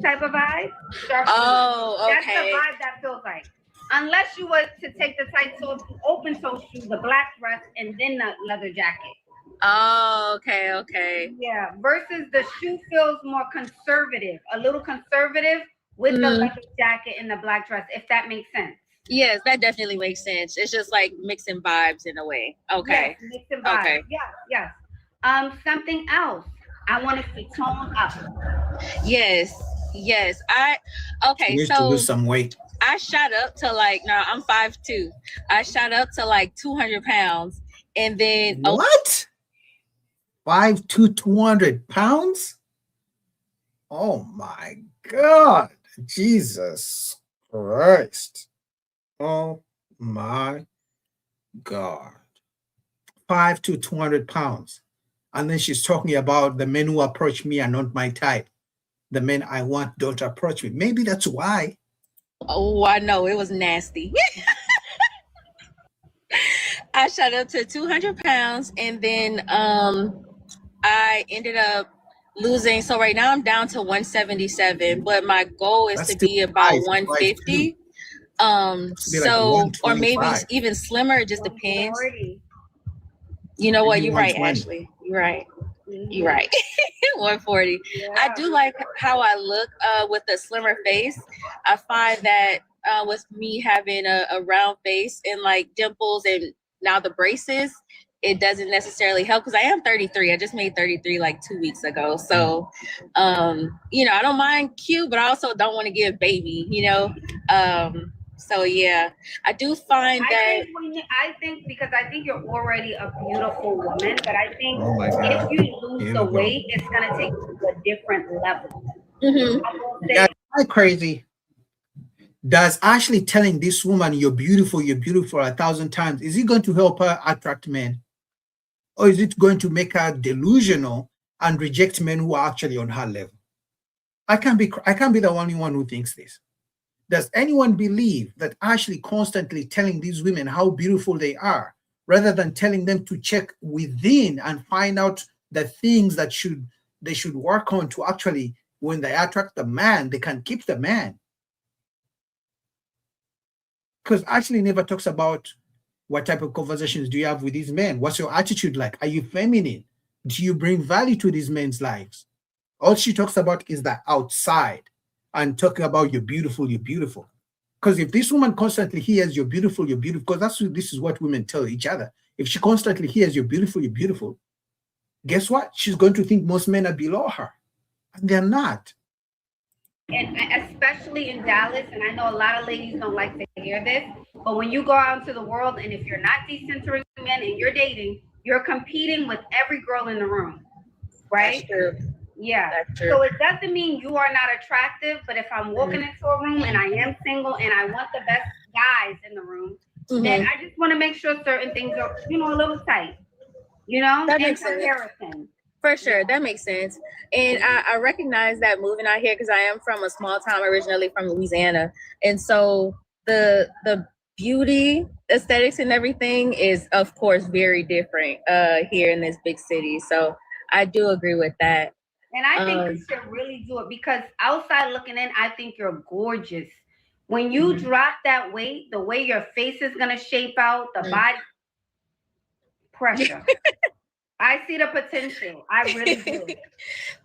type of vibe. Shark oh, boot. okay. That's the vibe that feels like. Unless you were to take the tight toe, open toe shoes, the black dress, and then the leather jacket. Oh, okay. Yeah, versus the shoe feels more conservative, a little conservative with the leather jacket and the black dress, if that makes sense. Yes, that definitely makes sense. It's just like mixing vibes in a way. Okay. Yes, mixing vibes. Okay. Yes. Something else. I want us to tone up. Yes. You need to lose some weight. I shot up to I'm 5'2". I shot up to 200 pounds. And then what? 5'2", 200 pounds? Oh my God. Jesus Christ. Oh my God. 5'2", 200 pounds. And then she's talking about the men who approach me are not my type. The men I want don't approach me. Maybe that's why. Oh, I know. It was nasty. I shot up to 200 pounds and then I ended up losing. So right now I'm down to 177, but my goal is to be about 150. Or maybe even slimmer. It just depends. You know what? You're right, Ashley. You're right. 140. Yeah. I do like how I look with a slimmer face. I find that with me having a round face and dimples and now the braces, it doesn't necessarily help because I am 33. I just made 33 2 weeks ago. So, I don't mind cute, but I also don't want to give baby, So yeah, I do find that. I think because you're already a beautiful woman, but I think if you lose the weight, it's gonna take you to a different level. Yeah, I'm crazy. Does Ashley telling this woman you're beautiful 1,000 times, is it going to help her attract men? Or is it going to make her delusional and reject men who are actually on her level? I can't be the only one who thinks this. Does anyone believe that Ashley constantly telling these women how beautiful they are, rather than telling them to check within and find out the things that they should work on to actually, when they attract the man, they can keep the man? Because Ashley never talks about what type of conversations do you have with these men? What's your attitude like? Are you feminine? Do you bring value to these men's lives? All she talks about is the outside and talking about you're beautiful. Because if this woman constantly hears you're beautiful, because this is what women tell each other. If she constantly hears you're beautiful, guess what? She's going to think most men are below her. And they're not. And especially in Dallas, and I know a lot of ladies don't like to hear this, but when you go out into the world and if you're not decentering men and you're dating, you're competing with every girl in the room, right? That's true. Yeah. That's true. So it doesn't mean you are not attractive, but if I'm walking into a room and I am single and I want the best guys in the room, then I just want to make sure certain things are, a little tight, That makes sense. For sure, that makes sense. And I recognize that moving out here because I am from a small town originally from Louisiana. And so the beauty, aesthetics and everything is, of course, very different here in this big city. So I do agree with that. And I think you should really do it because outside looking in, I think you're gorgeous. When you drop that weight, the way your face is going to shape out, the body pressure. I see the potential. I really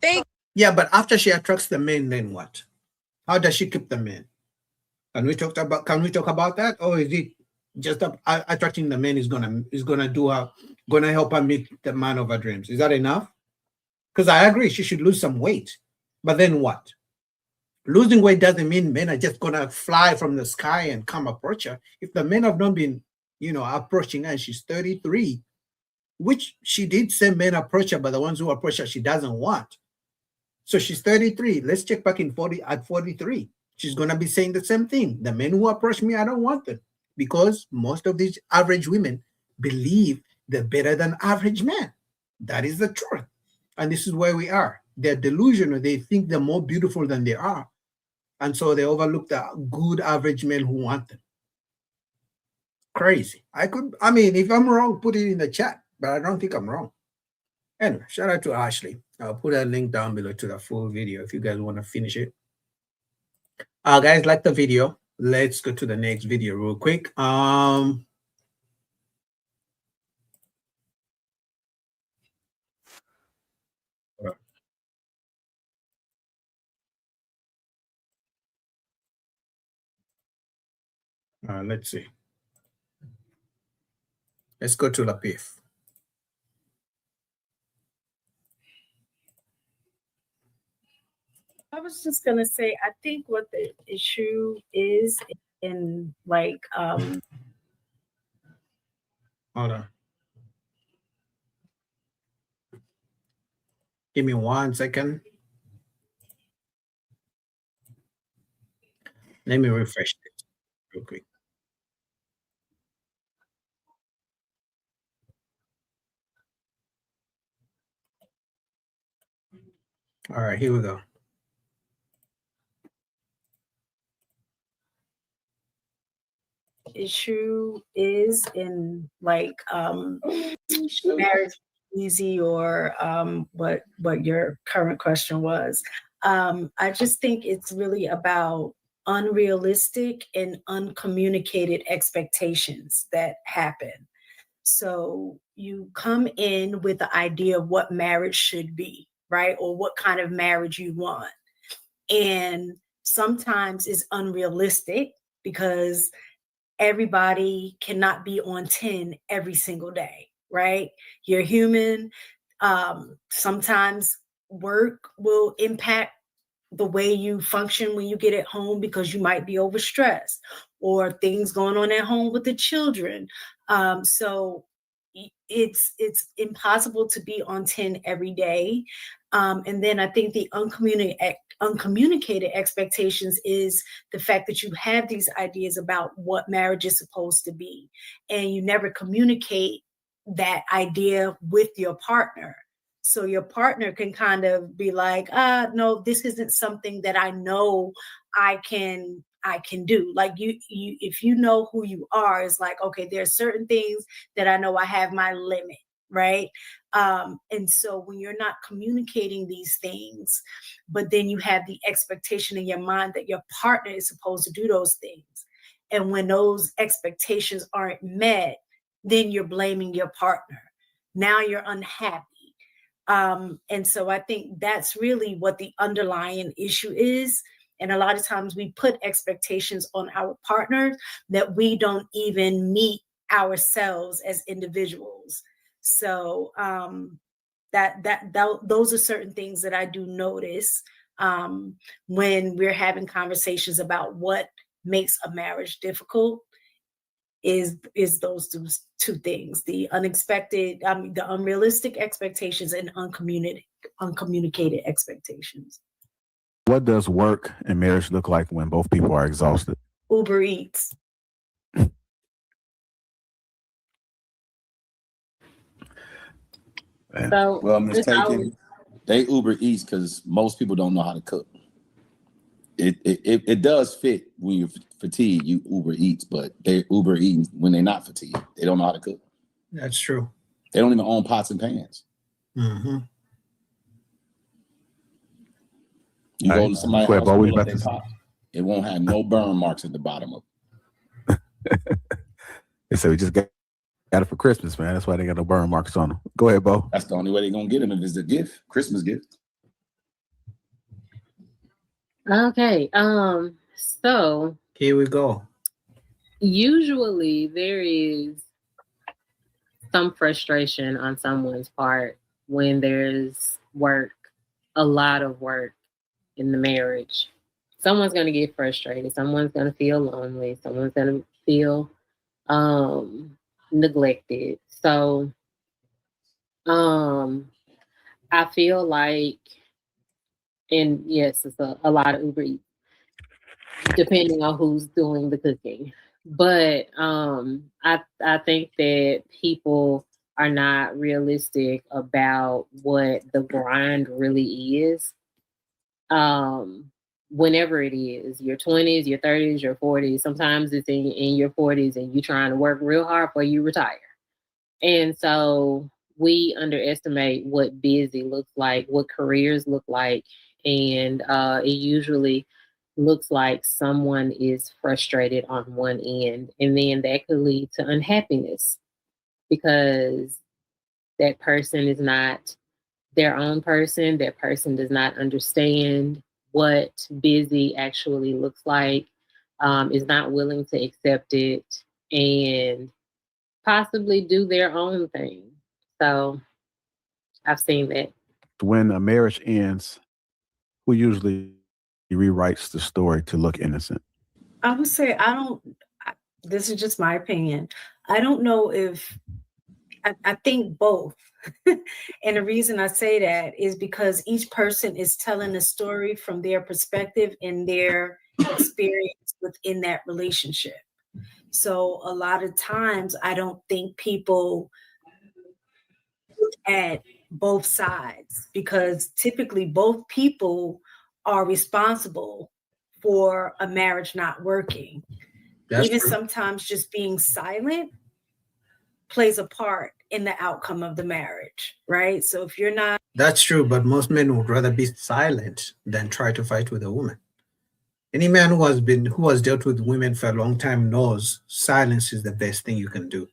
do. Yeah, but after she attracts the men, then what? How does she keep the men? Can we talk about that? Or is it just attracting the men is gonna help her meet the man of her dreams? Is that enough? Because I agree she should lose some weight. But then what? Losing weight doesn't mean men are just gonna fly from the sky and come approach her. If the men have not been, approaching her and she's 33, which she did say men approach her, but the ones who approach her, she doesn't want. So she's 33. Let's check back at 43. She's going to be saying the same thing. The men who approach me, I don't want them. because most of these average women believe they're better than average men. That is the truth. And this is where we are. They're delusional. They think they're more beautiful than they are. And so they overlook the good average men who want them. Crazy. I mean, if I'm wrong, put it in the chat, but I don't think I'm wrong. Anyway, shout out to Ashley. I'll put a link down below to the full video if you guys want to finish it. Guys, like the video. Let's go to the next video real quick. Let's see. Let's go to Lapif. I was just gonna say, I think what the issue is in like Hold on. Give me 1 second. Let me refresh this real quick. All right, here we go. issue is in like marriage easy or what your current question was. I just think it's really about unrealistic and uncommunicated expectations that happen. So you come in with the idea of what marriage should be, right? Or what kind of marriage you want. And sometimes it's unrealistic because everybody cannot be on 10 every single day, right? You're human. Sometimes work will impact the way you function when you get at home because you might be overstressed or things going on at home with the children. So it's impossible to be on 10 every day. And then I think the uncommunicated expectations is the fact that you have these ideas about what marriage is supposed to be, and you never communicate that idea with your partner. So your partner can kind of be like, no, this isn't something that I know I can do. Like you if you know who you are, it's like, okay, there are certain things that I know I have my limit, right? And so when you're not communicating these things, but then you have the expectation in your mind that your partner is supposed to do those things. And when those expectations aren't met, then you're blaming your partner. Now you're unhappy. And so I think that's really what the underlying issue is. And a lot of times we put expectations on our partners that we don't even meet ourselves as individuals. So those are certain things that I do notice when we're having conversations about what makes a marriage difficult. Is those two things: the unexpected, the unrealistic expectations and uncommunicated expectations. What does work and marriage look like when both people are exhausted? Uber Eats. So, well, mistaken. They Uber Eats because most people don't know how to cook. It does fit when you're fatigued, you Uber Eats, but they Uber eating when they're not fatigued. They don't know how to cook. That's true. They don't even own pots and pans. Mm-hmm. You go to somebody's house, pull up their pot, it won't have no burn marks at the bottom of it. They say we just got it for Christmas, man. That's why they got no burn marks on them. Go ahead, Bo. That's the only way they're gonna get them if it's a gift, Christmas gift. Okay. So here we go. Usually there is some frustration on someone's part when there's work, a lot of work in the marriage. Someone's going to get frustrated. Someone's going to feel lonely. Someone's going to feel neglected. So I feel like, and yes, it's a lot of Uber Eats, depending on who's doing the cooking. But I think that people are not realistic about what the grind really is. Whenever it is, your 20s, your 30s, your 40s, sometimes it's in your 40s and you're trying to work real hard before you retire. And so we underestimate what busy looks like, what careers look like. And it usually looks like someone is frustrated on one end. And then that could lead to unhappiness because that person is not their own person. That person does not understand what busy actually looks like, is not willing to accept it, and possibly do their own thing. So I've seen that. When a marriage ends, who usually rewrites the story to look innocent? I would say this is just my opinion. I don't know if, I think both. And the reason I say that is because each person is telling a story from their perspective and their experience within that relationship. So a lot of times I don't think people look at both sides because typically both people are responsible for a marriage not working. That's Even true. sometimes just being silent plays a part in the outcome of the marriage, right? So if you're not... That's true, but most men would rather be silent than try to fight with a woman. Any man who has dealt with women for a long time knows silence is the best thing you can do.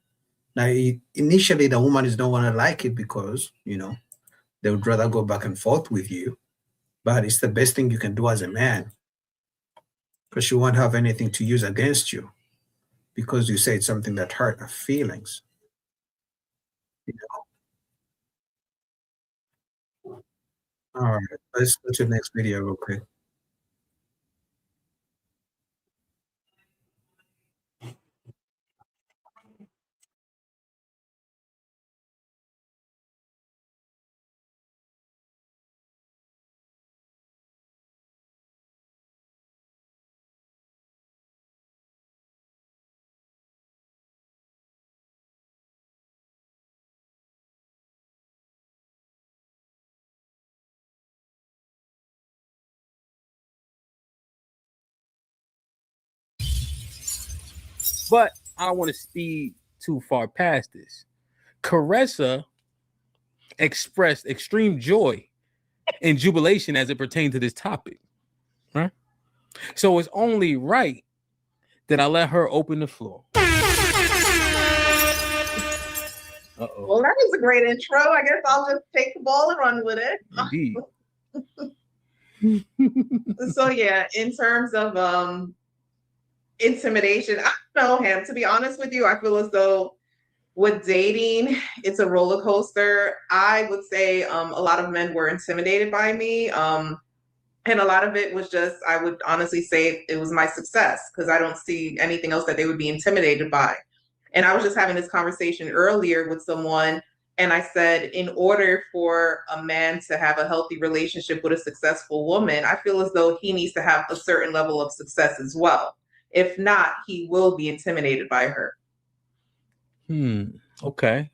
Now, initially, the woman is don't want to like it because, they would rather go back and forth with you. But it's the best thing you can do as a man because she won't have anything to use against you because you said something that hurt her feelings. All right, let's go to the next video real quick. But I don't want to speed too far past this. Caressa expressed extreme joy and jubilation as it pertained to this topic, right? So it's only right that I let her open the floor. Uh-oh. Well, that was a great intro. I guess I'll just take the ball and run with it. Indeed. So yeah, in terms of intimidation, I don't know him. To be honest with you, I feel as though with dating, it's a roller coaster. I would say a lot of men were intimidated by me. And a lot of it was just, I would honestly say it was my success because I don't see anything else that they would be intimidated by. And I was just having this conversation earlier with someone, and I said, in order for a man to have a healthy relationship with a successful woman, I feel as though he needs to have a certain level of success as well. If not, he will be intimidated by her. Okay.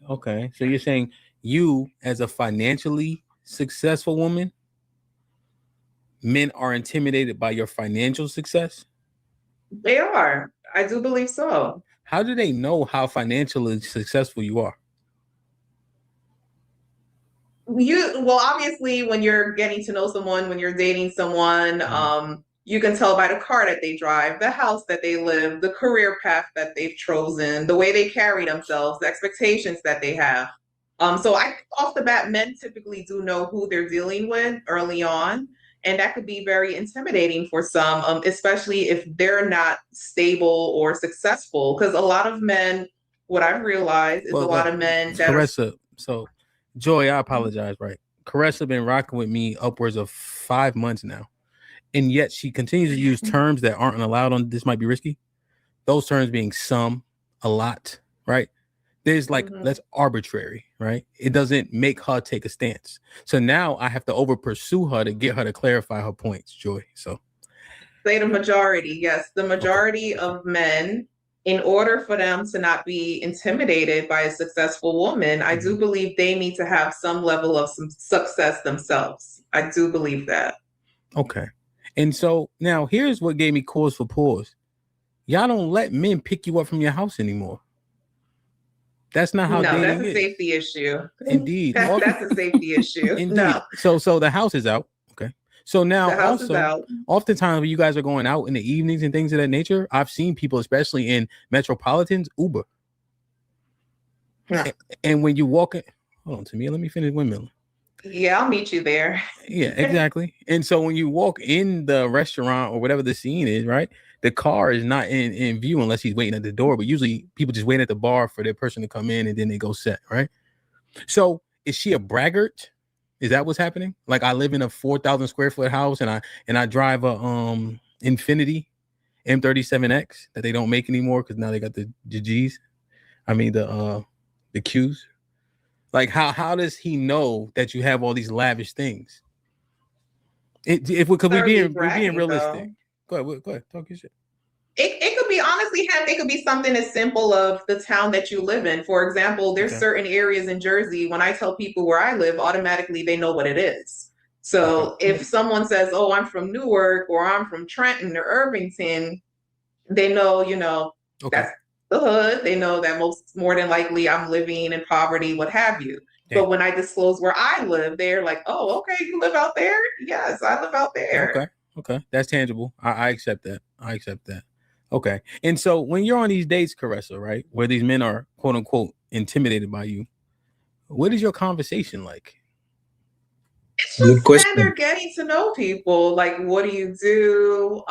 So you're saying you, as a financially successful woman, men are intimidated by your financial success? They are. I do believe so. How do they know how financially successful you are? Well, obviously, when you're getting to know someone, when you're dating someone, you can tell by the car that they drive, the house that they live, the career path that they've chosen, the way they carry themselves, the expectations that they have. So off the bat, men typically do know who they're dealing with early on. And that could be very intimidating for some, especially if they're not stable or successful. Because a lot of men, what I've realized is a lot of men that Caressa, so Joy, I apologize, right? Caressa been rocking with me upwards of 5 months now. And yet she continues to use terms that aren't allowed on This Might Be Risky. Those terms being some, a lot, right? There's like, that's arbitrary, right? It doesn't make her take a stance. So now I have to over pursue her to get her to clarify her points, Joy. So say the majority, yes, the majority of men in order for them to not be intimidated by a successful woman, I do believe they need to have some level of some success themselves. I do believe that. Okay. And so now here's what gave me cause for pause. Y'all don't let men pick you up from your house anymore. That's not how dating that's a is. safety issue. Indeed. That's a safety issue. Indeed. No. So the house is out. Okay. So now The house is also, out. oftentimes when you guys are going out in the evenings and things of that nature, I've seen people, especially in metropolitans, Uber. And when you walk in, hold on to me, let me finish windmilling. Yeah, I'll meet you there. Yeah, exactly. And so when you walk in the restaurant or whatever the scene is, right, the car is not in view unless he's waiting at the door. But usually people just wait at the bar for their person to come in and then they go set, right? So is she a braggart? Is that what's happening? Like, I live in a 4,000 square foot house and I drive a Infiniti M37X that they don't make anymore because now they got the G's. I mean the Q's. Like, how does he know that you have all these lavish things? If we could be being realistic. Go ahead, talk your shit. It could be, honestly, it could be something as simple of the town that you live in. For example, there's certain areas in Jersey, when I tell people where I live, automatically they know what it is. So if someone says, oh, I'm from Newark or I'm from Trenton or Irvington, they know, that's the hood. They know that more than likely I'm living in poverty, what have you. Damn. But when I disclose where I live, they're like, oh, okay, you live out there? Yes, I live out there. Okay. That's tangible. I accept that. Okay. And so when you're on these dates, Caressa, right, where these men are quote unquote intimidated by you, what is your conversation like? It's just standard getting to know people. Like, what do you do?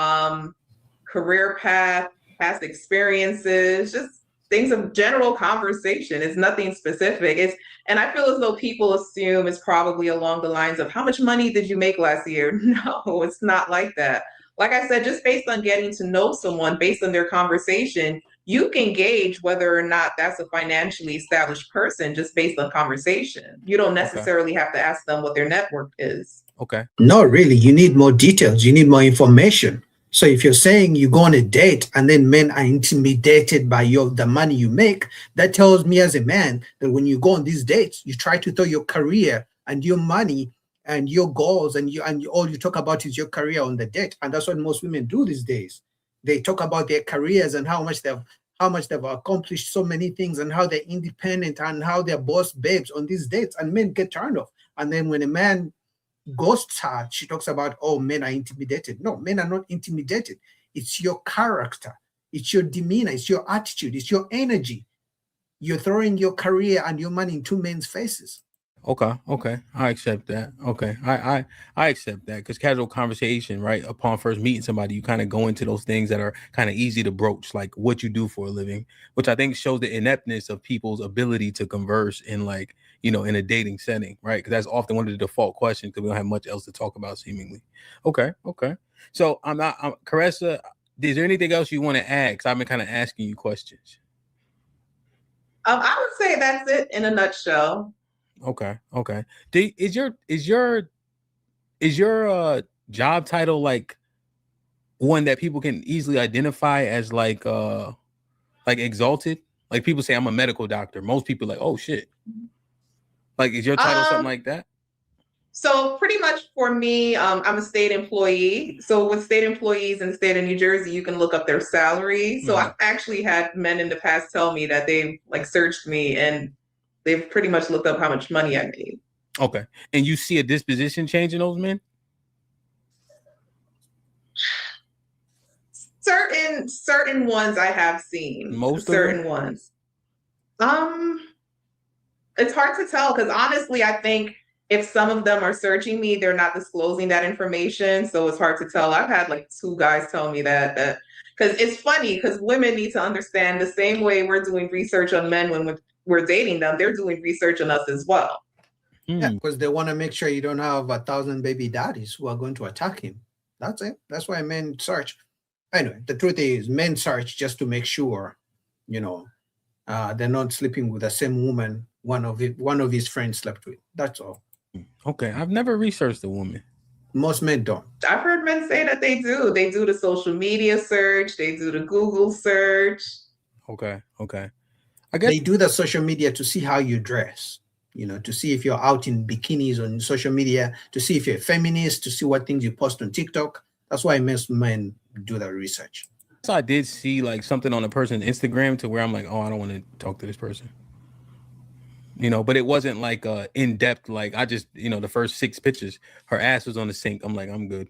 Career path, past experiences, just things of general conversation. It's nothing specific. And I feel as though people assume it's probably along the lines of how much money did you make last year? No, it's not like that. Like I said, just based on getting to know someone, based on their conversation, you can gauge whether or not that's a financially established person just based on conversation. You don't necessarily have to ask them what their network is. Okay. No, really, you need more details. You need more information. So if you're saying you go on a date and then men are intimidated by the money you make, that tells me as a man that when you go on these dates, you try to throw your career and your money and your goals and all you talk about is your career on the date. And that's what most women do these days. They talk about their careers and how much they've accomplished so many things and how they're independent and how they're boss babes on these dates, and men get turned off. And then when a man ghosts her, she talks about, oh, men are intimidated. No, men are not intimidated. It's your character, it's your demeanor, it's your attitude, it's your energy. You're throwing your career and your money in two men's faces. Okay. I accept that. Okay. I accept that, because casual conversation, right, upon first meeting somebody, you kind of go into those things that are kind of easy to broach, like what you do for a living, which I think shows the ineptness of people's ability to converse in, like, in a dating setting, right? Because that's often one of the default questions because we don't have much else to talk about, seemingly. Okay. So Caressa, is there anything else you want to add? Because I've been kind of asking you questions. I would say that's it in a nutshell. Okay. Is your job title like one that people can easily identify as like exalted? Like, people say I'm a medical doctor. Most people are like, oh shit. Like, is your title something like that? So pretty much for me, I'm a state employee. So with state employees in the state of New Jersey, you can look up their salary. So I've actually had men in the past tell me that they've like searched me and they've pretty much looked up how much money I made. Okay. And you see a disposition change in those men? Certain ones I have seen. Most certain ones. It's hard to tell, because honestly, I think if some of them are searching me, they're not disclosing that information. So it's hard to tell. I've had like 2 guys tell me that because it's funny, because women need to understand the same way we're doing research on men when we're dating them, they're doing research on us as well. Yeah, because they want to make sure you don't have 1,000 baby daddies who are going to attack him. That's it. That's why men search. Anyway, the truth is, men search just to make sure, they're not sleeping with the same woman one of his friends slept with. That's all. Okay, I've never researched a woman. Most men don't. I've heard men say that they do. They do the social media search. They do the Google search. Okay. I guess they do the social media to see how you dress, you know, to see if you're out in bikinis on social media, to see if you're a feminist, to see what things you post on TikTok. That's why most men do that research. So I did see like something on a person's Instagram to where I'm like, oh, I don't want to talk to this person. You know, but it wasn't like in depth. Like I just, you know, the first 6 pictures, her ass was on the sink. I'm like, I'm good.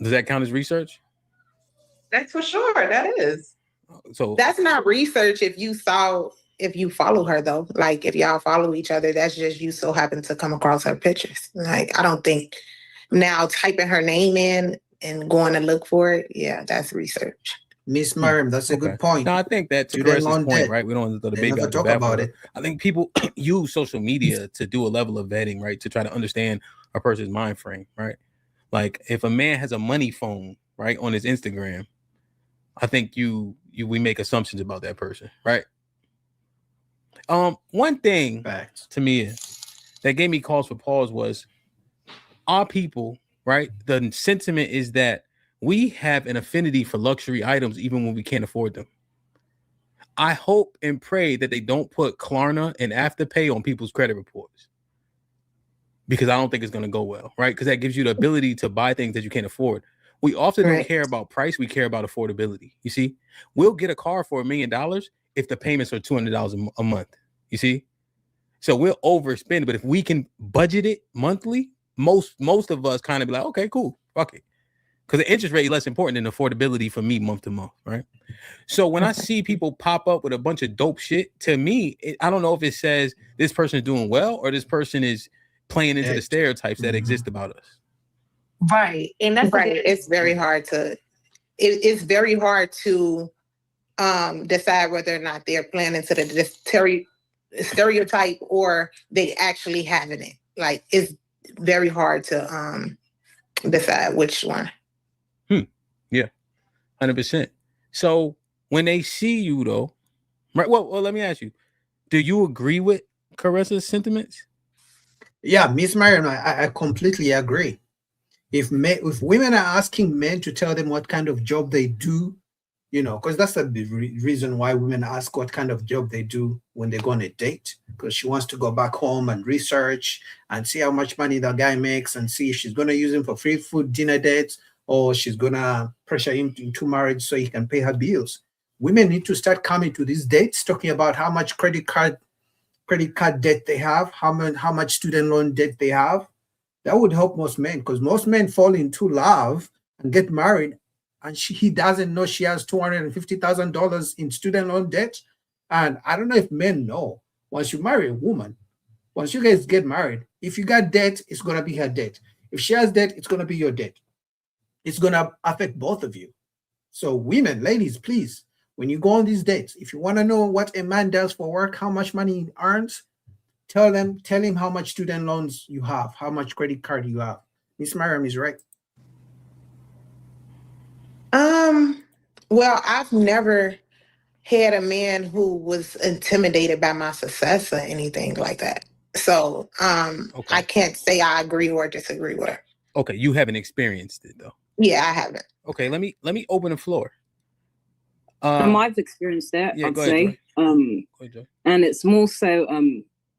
Does that count as research? That's for sure. That is. So that's not research if you follow her though. Like if y'all follow each other, that's just you so happen to come across her pictures. Like I don't think now typing her name in and going to look for it, yeah, that's research. Miss Miriam, that's a good point. No, I think that to Carissa's point, right? We don't want to throw the baby out the bathwater. I think people use social media to do a level of vetting, right? To try to understand a person's mind frame, right? Like if a man has a money phone, right, on his Instagram, I think we make assumptions about that person, right? One thing to me that gave me cause for pause was our people, right? The sentiment is that we have an affinity for luxury items even when we can't afford them. I hope and pray that they don't put Klarna and Afterpay on people's credit reports because I don't think it's going to go well, right? Because that gives you the ability to buy things that you can't afford. We often don't care about price. We care about affordability. You see, we'll get a car for $1 million if the payments are $200 a month. You see, so we'll overspend. But if we can budget it monthly, most of us kind of be like, okay, cool, fuck it. Because the interest rate is less important than affordability for me month to month, right? So when I see people pop up with a bunch of dope shit, to me, I don't know if it says this person is doing well or this person is playing into the stereotypes that exist about us. Right. And that's right. It's very hard to decide whether or not they're playing into the stereotype or they actually having it. Like it's very hard to decide which one. Yeah, 100%. So when they see you though, right? Well, let me ask you, do you agree with Carissa's sentiments? Yeah, Miss Mariam, I completely agree. If women are asking men to tell them what kind of job they do, you know, because that's the reason why women ask what kind of job they do when they go on a date, because she wants to go back home and research and see how much money the guy makes and see if she's going to use him for free food dinner dates or she's going to pressure him into marriage so he can pay her bills. Women need to start coming to these dates talking about how much credit card debt they have, how much student loan debt they have. That would help most men, because most men fall into love and get married and he doesn't know she has $250,000 in student loan debt. And I don't know if men know, once you marry a woman, once you guys get married, if you got debt, it's going to be her debt. If she has debt, it's going to be your debt. It's going to affect both of you. So women, ladies, please, when you go on these dates, if you want to know what a man does for work, how much money he earns, tell him how much student loans you have, how much credit card you have. Miss Mariam is right. Well, I've never had a man who was intimidated by my success or anything like that. So I can't say I agree or disagree with her. Okay, you haven't experienced it though. Yeah, I haven't. Okay, let me open the floor. I've experienced that, I'd say. And it's more so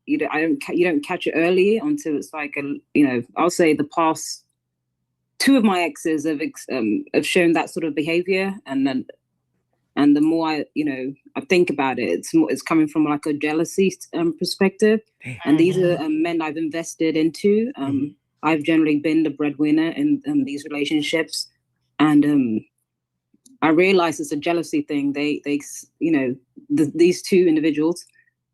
you don't catch it early until it's like I'll say the past 2 of my exes have shown that sort of behavior, and the more I think about it, it's coming from like a jealousy perspective. And these are men I've invested into. I've generally been the breadwinner in these relationships, and I realize it's a jealousy thing. These 2 individuals,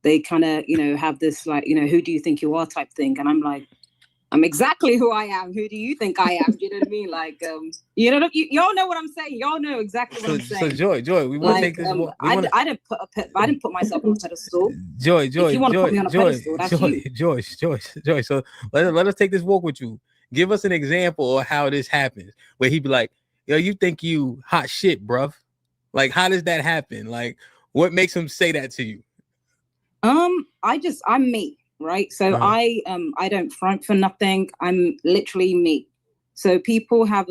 they kind of have this like who do you think you are type thing, and I'm like, I'm exactly who I am. Who do you think I am? Do you know what I mean? Like, y'all know what I'm saying. Y'all know exactly what I'm saying. So Joy, we want to take this. I didn't put myself on a pedestal. Joy. If you want to put me on a pedestal, that's you. Joy. So let us take this walk with you. Give us an example of how this happens, where he'd be like, "Yo, you think you hot shit, bruv? Like, how does that happen? Like, what makes him say that to you?" I'm me. Right. So I don't front for nothing. I'm literally me. So people have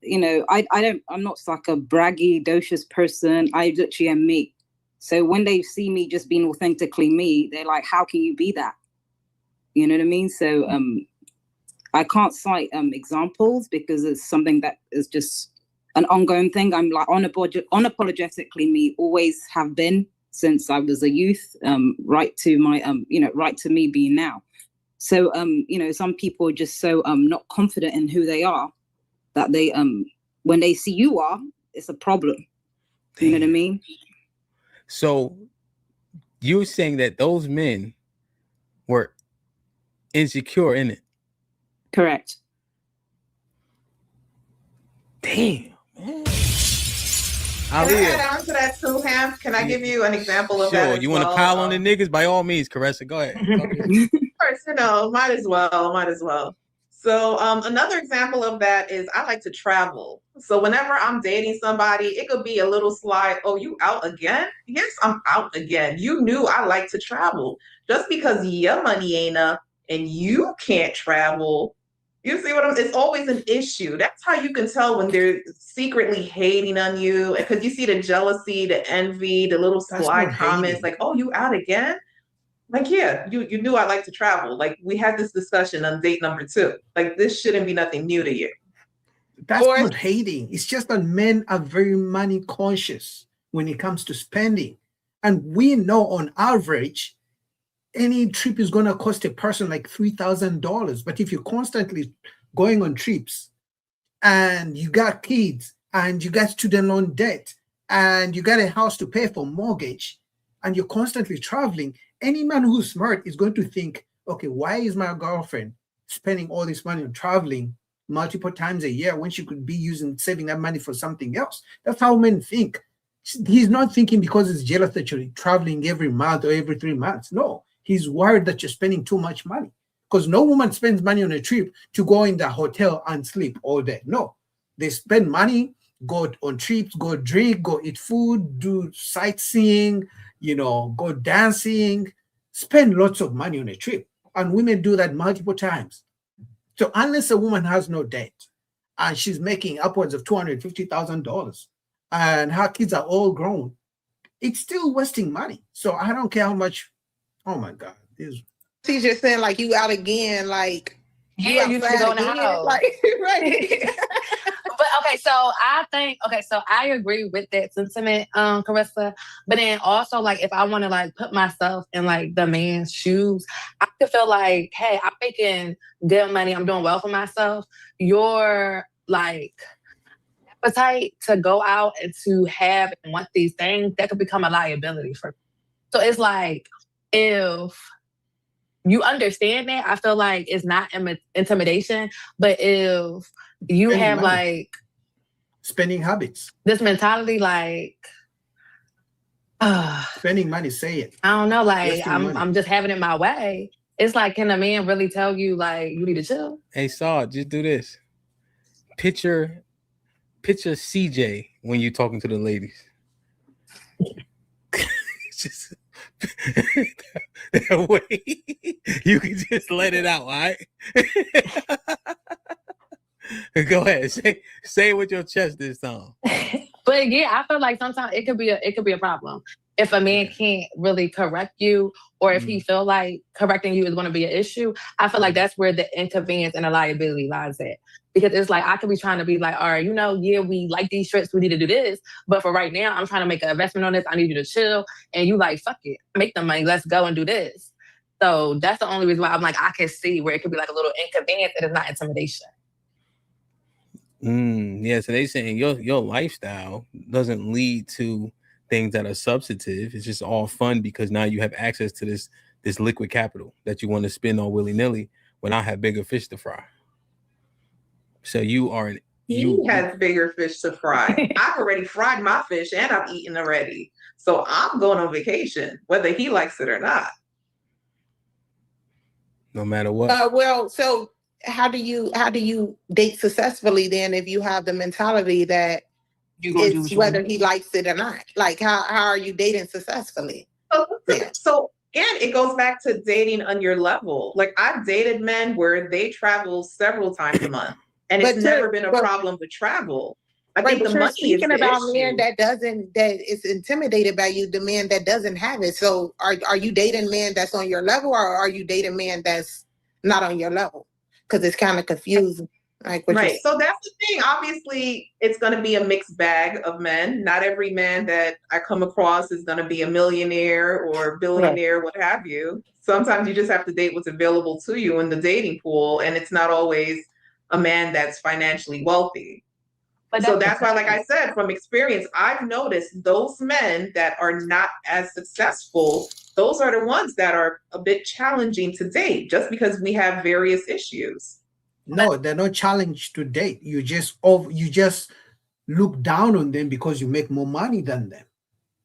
I'm not like a braggadocious person. I literally am me. So when they see me just being authentically me, they're like, how can you be that? You know what I mean? So I can't cite examples because it's something that is just an ongoing thing. I'm like unapologetically me, always have been since I was a youth, right to my, right to me being now. So, some people are just so not confident in who they are that they, when they see you are, it's a problem. You know what I mean? So you're saying that those men were insecure in it? Correct. Damn. Can I add on to that too, Ham? Can I give you an example of that? Sure. You want to pile on the niggas? By all means, Caressa, go ahead. Of course, might as well. So another example of that is I like to travel. So whenever I'm dating somebody, it could be a little slide. Oh, you out again? Yes, I'm out again. You knew I like to travel. Just because your money ain't up and you can't travel, you see what it's always an issue. That's how you can tell when they're secretly hating on you, because you see the jealousy, the envy, the little sly comments like, oh, you out again? Like, yeah, you knew I like to travel. Like, we had this discussion on date number 2. Like, this shouldn't be nothing new to you. That's not hating. It's just that men are very money conscious when it comes to spending. And we know on average, any trip is going to cost a person like $3,000. But if you're constantly going on trips and you got kids and you got student loan debt and you got a house to pay for mortgage and you're constantly traveling, any man who's smart is going to think, okay, why is my girlfriend spending all this money on traveling multiple times a year when she could be saving that money for something else? That's how men think. He's not thinking because he's jealous that you're traveling every month or every 3 months. No, he's worried that you're spending too much money, because no woman spends money on a trip to go in the hotel and sleep all day. No, they spend money, go on trips, go drink, go eat food, do sightseeing, go dancing, spend lots of money on a trip. And women do that multiple times. So unless a woman has no debt and she's making upwards of $250,000 and her kids are all grown, it's still wasting money. So I don't care how much. Oh my God. She's just saying, like, you out again, like, you need to go in the house. Like, right. But so I agree with that sentiment, Caressa. But then also, like, if I want to like put myself in like the man's shoes, I could feel like, hey, I'm making good money, I'm doing well for myself. Your like appetite to go out and to have and want these things, that could become a liability for me. So it's like, if you understand that, I feel like it's not intimidation, but if you have like spending habits, this mentality, like spending money, say it. I don't know, like I'm just having it my way. It's like, can a man really tell you like you need to chill? Hey, Saul, just do this. Picture CJ when you're talking to the ladies. Just that way you can just let it out, all right? Go ahead, say it with your chest this time. But yeah, I feel like sometimes it could be a problem if a man can't really correct you, or if he feel like correcting you is going to be an issue. I feel like that's where the inconvenience and the liability lies at. Because it's like, I could be trying to be like, all right, yeah, we like these trips, we need to do this. But for right now, I'm trying to make an investment on this. I need you to chill. And you like, fuck it, make the money, let's go and do this. So that's the only reason why I'm like, I can see where it could be like a little inconvenience and it's not intimidation. Yeah, so they saying your lifestyle doesn't lead to things that are substantive. It's just all fun because now you have access to this liquid capital that you want to spend on willy-nilly when I have bigger fish to fry. So He has bigger fish to fry. I've already fried my fish and I've eaten already. So I'm going on vacation, whether he likes it or not. No matter what. Well, so how do you date successfully then if you have the mentality that it's whether he likes it or not? Like, how are you dating successfully? So and it goes back to dating on your level. Like, I've dated men where they travel several times a month. And it's never been a problem with travel. I think the money is the about issue. men that is intimidated by you, the man that doesn't have it. So are you dating men that's on your level, or are you dating men that's not on your level? Because it's kind of confusing. Right. So that's the thing. Obviously, it's going to be a mixed bag of men. Not every man that I come across is going to be a millionaire or billionaire, what have you. Sometimes you just have to date what's available to you in the dating pool, and it's not always a man that's financially wealthy. So that's why, like I said, from experience, I've noticed those men that are not as successful, those are the ones that are a bit challenging to date, just because we have various issues. No, they're not challenged to date. You just look down on them because you make more money than them.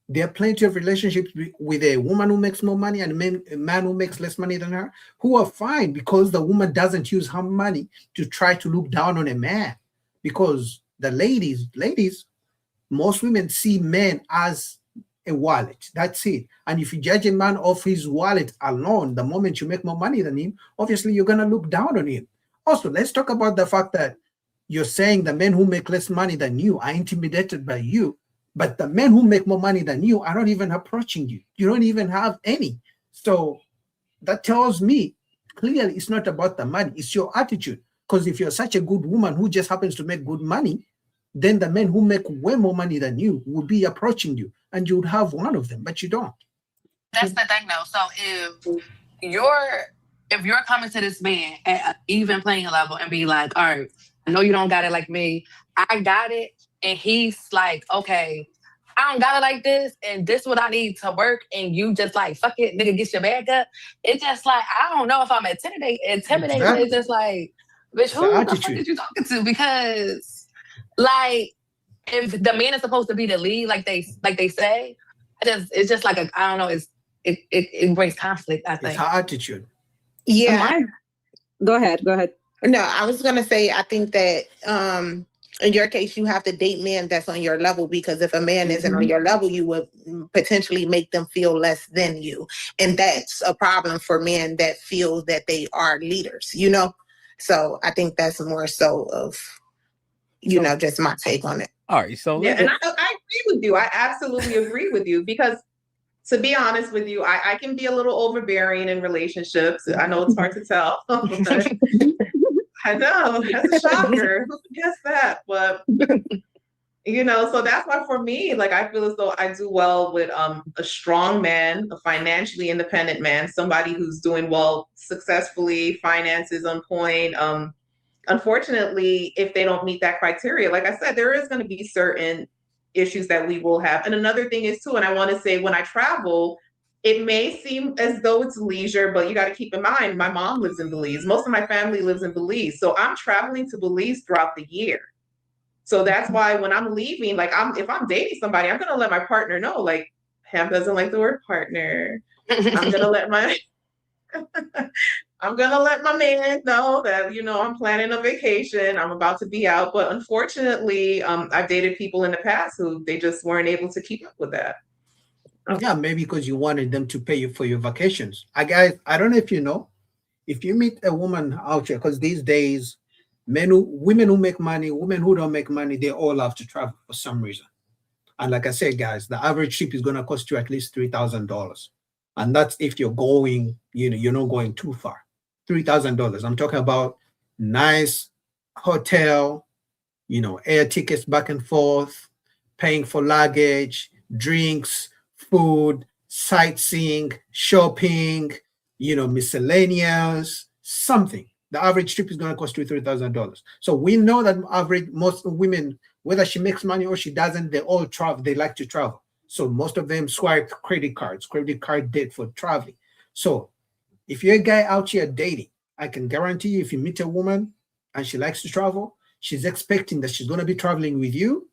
There are plenty of relationships with a woman who makes more money and a man who makes less money than her, who are fine because the woman doesn't use her money to try to look down on a man. Because the ladies, most women see men as a wallet. That's it. And if you judge a man off his wallet alone, the moment you make more money than him, obviously you're gonna look down on him. Also, let's talk about the fact that you're saying the men who make less money than you are intimidated by you, but the men who make more money than you are not even approaching you. You don't even have any. So that tells me clearly it's not about the money, it's your attitude. Because if you're such a good woman who just happens to make good money, then the men who make way more money than you would be approaching you and you would have one of them, but you don't. That's the thing though. So if you're coming to this man at an even playing level and be like, all right, I know you don't got it like me, I got it, and he's like, okay, I don't got it like this, and this is what I need to work, and you just like, fuck it, nigga, get your bag up. It's just like, I don't know if I'm intimidated. Exactly. It's just like, bitch, who the fuck is you talking to? Because like, if the man is supposed to be the lead, like they say, it's just like I don't know, it brings conflict, I think. It's her attitude. Yeah. Go ahead. No, I was gonna say, I think that in your case, you have to date men that's on your level, because if a man isn't on your level, you would potentially make them feel less than you. And that's a problem for men that feel that they are leaders, you know? So I think that's more so of, just my take on it. All right. So yeah, and I agree with you. I absolutely agree with you, because to be honest with you, I can be a little overbearing in relationships. I know it's hard to tell. I know, that's a shocker. Who could guess that? But so that's why for me, like, I feel as though I do well with a strong man, a financially independent man, somebody who's doing well successfully, finances on point. Unfortunately, if they don't meet that criteria, like I said, there is going to be certain issues that we will have. And another thing is too, and I want to say, when I travel, it may seem as though it's leisure, but you got to keep in mind, my mom lives in Belize. Most of my family lives in Belize. So I'm traveling to Belize throughout the year. So that's why when I'm leaving, like if I'm dating somebody, I'm going to let my partner know, like, Ham doesn't like the word partner. I'm going to let my man know that, I'm planning a vacation. I'm about to be out. But unfortunately, I've dated people in the past who they just weren't able to keep up with that. Yeah, maybe because you wanted them to pay you for your vacations. Guys, I don't know if you know, if you meet a woman out here, because these days, women who make money, women who don't make money, they all have to travel for some reason. And like I said, guys, the average trip is going to cost you at least $3,000. And that's if you're going, you're not going too far. $3,000. I'm talking about nice hotel, air tickets back and forth, paying for luggage, drinks, food, sightseeing, shopping, miscellaneous, something. The average trip is going to cost you $3,000. So we know that most women, whether she makes money or she doesn't, they all travel. They like to travel. So most of them swipe credit card debt for traveling. So if you're a guy out here dating, I can guarantee you, if you meet a woman and she likes to travel, she's expecting that she's going to be traveling with you.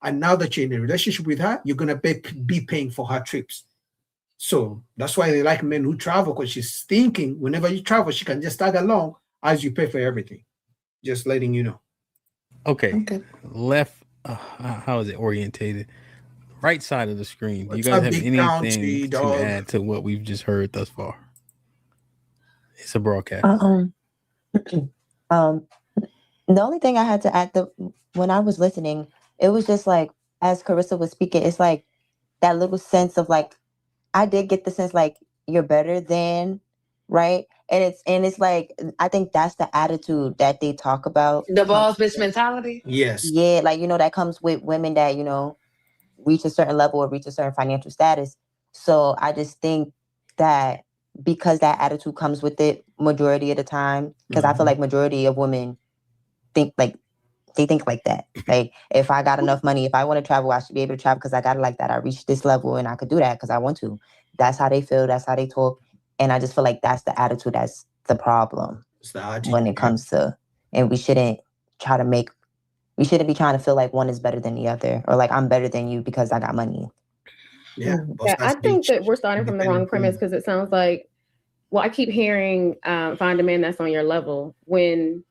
And now that you're in a relationship with her, you're going to be paying for her trips. So that's why they like men who travel, because she's thinking whenever you travel, she can just tag along as you pay for everything. Just letting you know. Okay. Left, how is it orientated? Right side of the screen. Do you guys have anything to add to what we've just heard thus far? It's a broadcast. The only thing I had to add when I was listening, it was just like, as Carissa was speaking, it's like that little sense of like, I did get the sense like you're better than, right? And it's like, I think that's the attitude that they talk about. The boss bitch mentality. Yes. Yeah, like, that comes with women that, reach a certain level or reach a certain financial status. So I just think that because that attitude comes with it majority of the time, because I feel like majority of women think like that. Like, if I got enough money, if I want to travel, I should be able to travel because I got it like that. I reached this level and I could do that because I want to. That's how they feel. That's how they talk. And I just feel like that's the attitude that's the problem when it comes to, and we shouldn't be trying to feel like one is better than the other, or like I'm better than you because I got money. Yeah, I think that we're starting from the wrong premise because it sounds like, I keep hearing find a man that's on your level, when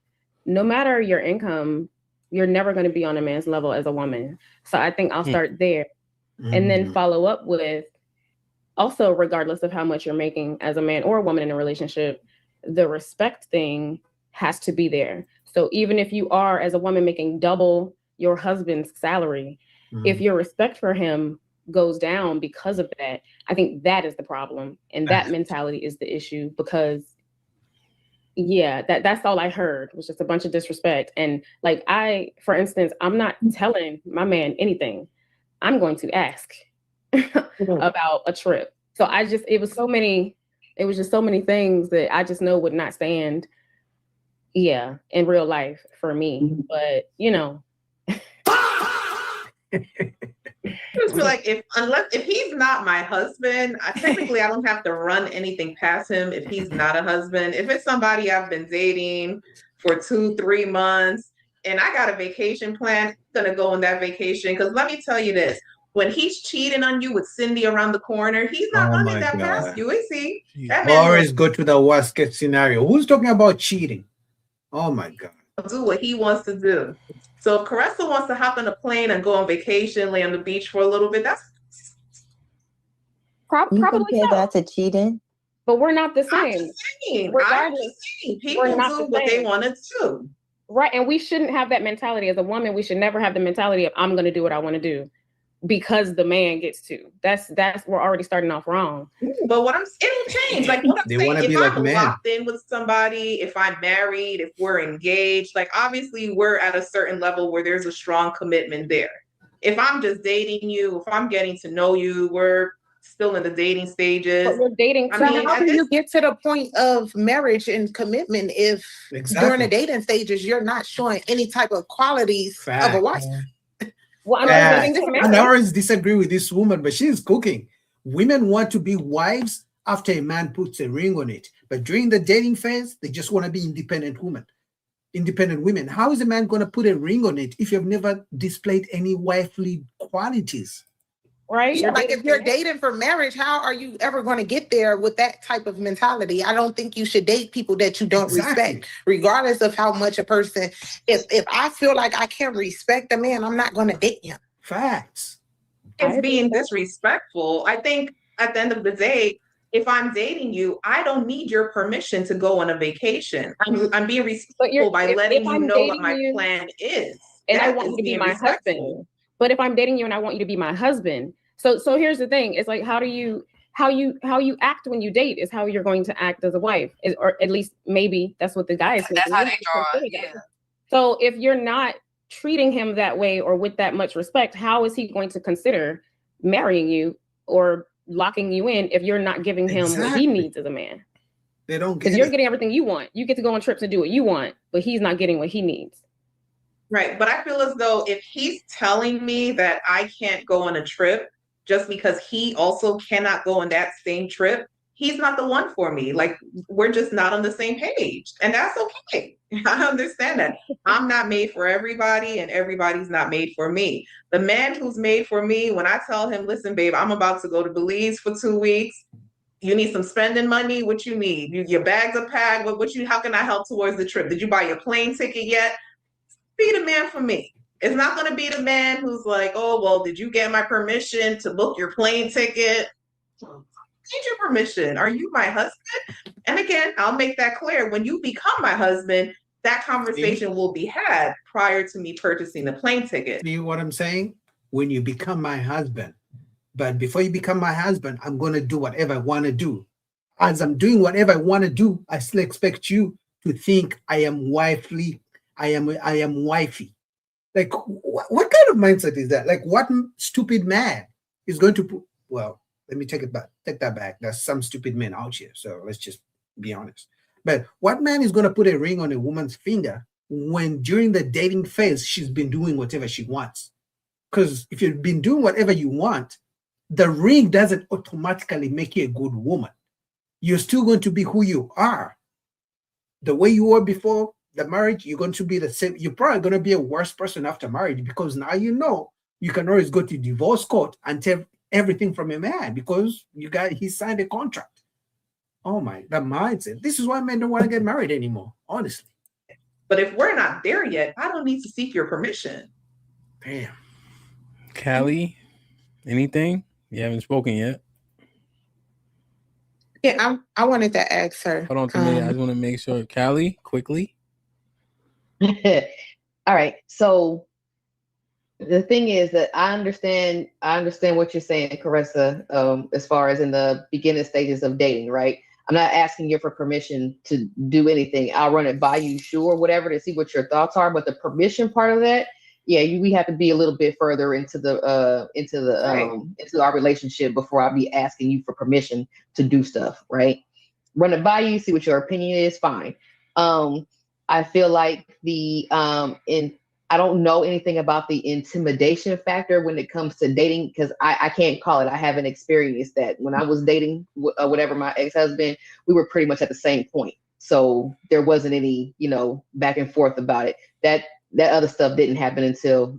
no matter your income, you're never going to be on a man's level as a woman. So I think I'll start there and then follow up with, also, regardless of how much you're making as a man or a woman in a relationship, the respect thing has to be there. So even if you are, as a woman, making double your husband's salary, if your respect for him goes down because of that, I think that is the problem. And that mentality is the issue, because that's all I heard was just a bunch of disrespect. And like, for instance, I'm not telling my man anything. I'm going to ask about a trip. So it was just so many things that I just know would not stand in real life for me. But I just feel like if he's not my husband, technically I don't have to run anything past him if he's not a husband. If it's somebody I've been dating for 2-3 months and I got a vacation plan, I'm gonna go on that vacation. Because let me tell you this, when he's cheating on you with Cindy around the corner, he's not running that past you, is he? That man always go to the worst case scenario. Who's talking about cheating? Oh my God. Do what he wants to do. So if Caressa wants to hop on a plane and go on vacation, lay on the beach for a little bit, that's probably that to cheating. But we're not the same. I'm just saying. People do what they want to do. Right. And we shouldn't have that mentality. As a woman, we should never have the mentality of, I'm going to do what I want to do because the man gets to. That's we're already starting off wrong. But it'll change. Like what I'm saying, if I'm locked in with somebody, if I'm married, if we're engaged, like obviously we're at a certain level where there's a strong commitment there. If I'm just dating you, if I'm getting to know you, we're still in the dating stages. But we're dating. How do you get to the point of marriage and commitment if during the dating stages you're not showing any type of qualities of a wife? Well, and I always disagree with this woman, but she's cooking. Women want to be wives after a man puts a ring on it, but during the dating phase, they just want to be independent women. How is a man going to put a ring on it if you've never displayed any wifely qualities? Right? Like if you're dating for marriage, how are you ever going to get there with that type of mentality? I don't think you should date people that you don't respect, regardless of how much a person. If I feel like I can't respect a man, I'm not going to date him. Facts. It's being disrespectful. I think at the end of the day, if I'm dating you, I don't need your permission to go on a vacation. I'm being respectful by letting you know what my plan is. And I want you to be my husband. But if I'm dating you and I want you to be my husband, so here's the thing: it's like how you act when you date is how you're going to act as a wife, or at least maybe that's what the guy is. That's how they draw it. Yeah. So if you're not treating him that way or with that much respect, how is he going to consider marrying you or locking you in if you're not giving him what he needs as a man? They don't get because you're getting everything you want. You get to go on trips and do what you want, but he's not getting what he needs. Right. But I feel as though if he's telling me that I can't go on a trip just because he also cannot go on that same trip, he's not the one for me. Like, we're just not on the same page. And that's okay. I understand that. I'm not made for everybody and everybody's not made for me. The man who's made for me, when I tell him, listen, babe, I'm about to go to Belize for 2 weeks. You need some spending money? What you need? Your bags are packed. How can I help towards the trip? Did you buy your plane ticket yet? Be the man for me. It's not going to be the man who's like, oh, well, did you get my permission to book your plane ticket? Need your permission. Are you my husband? And again, I'll make that clear. When you become my husband, that conversation will be had prior to me purchasing the plane ticket. See what I'm saying? When you become my husband, but before you become my husband, I'm going to do whatever I want to do. As I'm doing whatever I want to do, I still expect you to think I am wifely. I am wifey. Like, what kind of mindset is that? Like, what stupid man is going to put? Well, let me take that back. There's some stupid men out here, so let's just be honest. But what man is going to put a ring on a woman's finger when during the dating phase she's been doing whatever she wants? Because if you've been doing whatever you want, the ring doesn't automatically make you a good woman. You're still going to be who you are. The way you were before the marriage, you're going to be the same. You're probably going to be a worse person after marriage, because now you know you can always go to divorce court and take everything from a man because he signed a contract. Oh my, that mindset. This is why men don't want to get married anymore, honestly. But if we're not there yet, I don't need to seek your permission. Damn. Callie, anything? You haven't spoken yet. Yeah, I wanted to ask her. Hold on to me. I just want to make sure. Callie, quickly. All right. So the thing is that I understand what you're saying, Caressa, as far as in the beginning stages of dating, right? I'm not asking you for permission to do anything. I'll run it by you, sure, whatever, to see what your thoughts are. But the permission part of that, yeah, we have to be a little bit further into our relationship before I'll be asking you for permission to do stuff, right? Run it by you, see what your opinion is, fine. I feel like I don't know anything about the intimidation factor when it comes to dating, because I can't call it. I haven't experienced that. When I was dating whatever my ex-husband, we were pretty much at the same point. So there wasn't any, back and forth about it. That other stuff didn't happen until,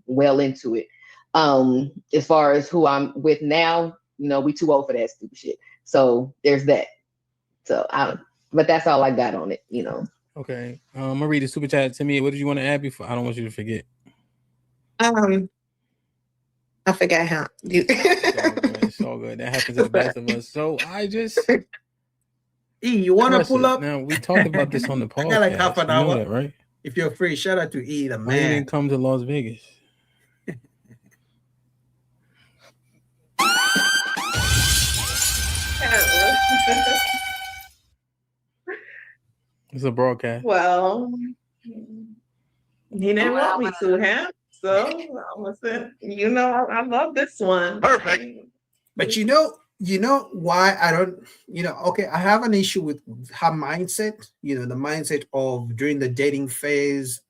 well into it. As far as who I'm with now, we too old for that stupid shit. So there's that. So but that's all I got on it, Okay. I'm gonna read the super chat to me. What did you want to add before? I don't want you to forget. I forgot how. It's all good. That happens to the best of us. So I just you want to pull up? Now we talked about this on the podcast. I got like half an hour, that, right? If you're free, shout out to E, the man. Why you didn't come to Las Vegas? It's a broadcast. Well, he didn't want me to, huh? So I'm gonna say, I love this one. Perfect. But you know why I don't, okay, I have an issue with her mindset, the mindset of during the dating phase,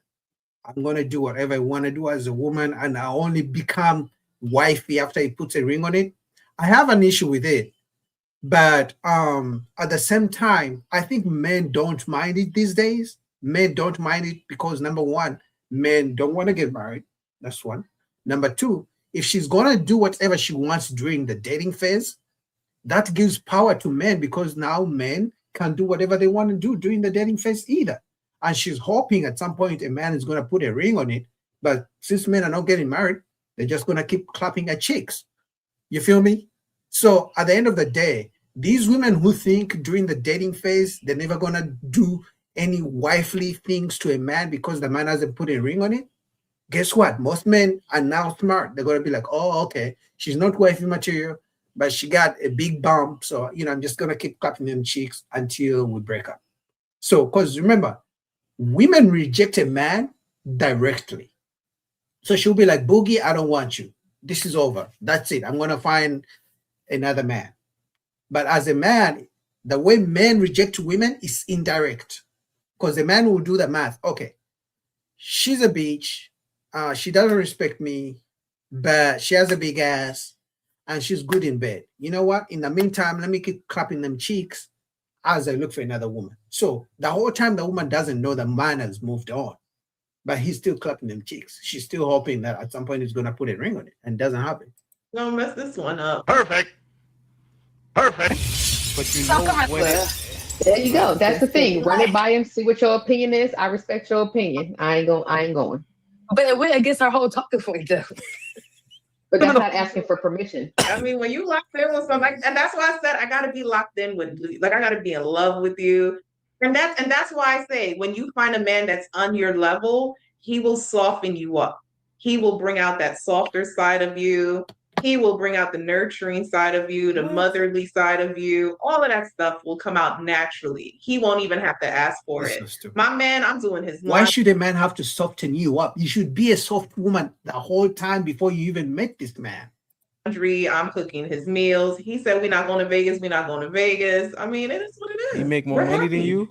I'm going to do whatever I want to do as a woman, and I only become wifey after he puts a ring on it. I have an issue with it. But at the same time, I think men don't mind it these days. Men don't mind it because, number one, men don't want to get married. That's one. Number two, if she's going to do whatever she wants during the dating phase, that gives power to men, because now men can do whatever they want to do during the dating phase either. And she's hoping at some point a man is going to put a ring on it. But since men are not getting married, they're just going to keep clapping at chicks. You feel me? So at the end of the day, these women who think during the dating phase they're never going to do any wifely things to a man because the man hasn't put a ring on it, guess what? Most men are now smart. They're going to be like, oh, okay, she's not wifey material, but she got a big bump. So, I'm just going to keep clapping them cheeks until we break up. So, because remember, women reject a man directly. So she'll be like, Boogie, I don't want you. This is over. That's it. I'm going to find another man. But as a man, the way men reject women is indirect, because the man will do the math. Okay, she's a bitch. She doesn't respect me, but she has a big ass and she's good in bed. You know what? In the meantime, let me keep clapping them cheeks as I look for another woman. So the whole time the woman doesn't know the man has moved on, but he's still clapping them cheeks. She's still hoping that at some point he's going to put a ring on it, and it doesn't happen. Don't mess this one up. Perfect. But you know there you go. That's the thing. Run it by him, see what your opinion is. I respect your opinion. I ain't going. But it went against our whole talking point, though. But that's not asking for permission. I mean, when you locked in with something, and that's why I said I gotta be locked in with, like, I gotta be in love with you. And that's why I say when you find a man that's on your level, he will soften you up. He will bring out that softer side of you. He will bring out the nurturing side of you, the motherly side of you. All of that stuff will come out naturally. He won't even have to ask for it. My man, I'm doing his Why should a man have to soften you up? You should be a soft woman the whole time before you even met this man. laundry. I'm cooking his meals. He said, we're not going to Vegas. We're not going to Vegas. I mean, it is what it is. He make more money than you?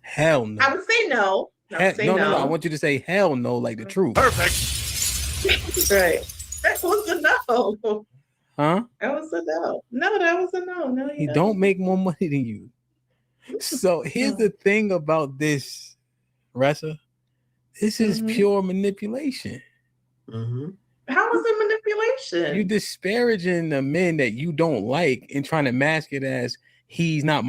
Hell no. I would say no. No. I want you to say hell no, like the truth. Perfect. Right. That was a no. Huh? That was a no. No, that was a no. No, he don't make more money than you. So here's the thing about this, Ressa. This is pure manipulation. How is it manipulation? You disparaging the men that you don't like and trying to mask it as he's not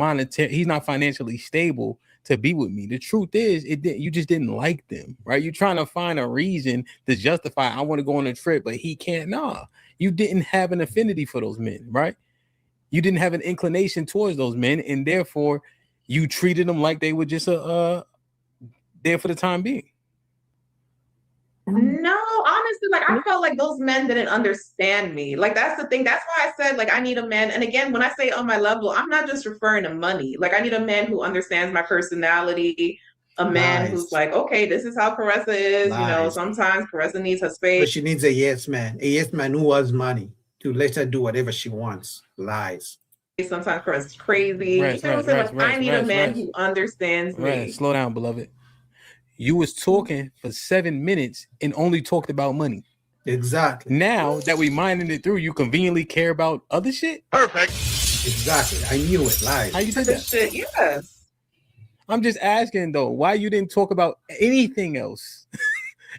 financially stable to be with me. The truth is, you just didn't like them, right? You're trying to find a reason to justify I want to go on a trip, but he can't. Nah, you didn't have an affinity for those men, right? You didn't have an inclination towards those men, and therefore you treated them like they were just there for the time being. No, honestly, like I felt like those men didn't understand me. Like that's the thing. That's why I said like I need a man. And again, when I say on my level, I'm not just referring to money. Like I need a man who understands my personality. A man who's like, okay, this is how Caressa is. You know, sometimes Caressa needs her space. But she needs a yes man who has money to let her do whatever she wants. Lies. Sometimes Caressa's crazy. I need a man who understands me. Slow down, beloved. You was talking for 7 minutes and only talked about money. Exactly. Now that we minding it through, you conveniently care about other shit? Perfect. Exactly. I knew it. Lies. How you did that? Shit, yes. I'm just asking though, why you didn't talk about anything else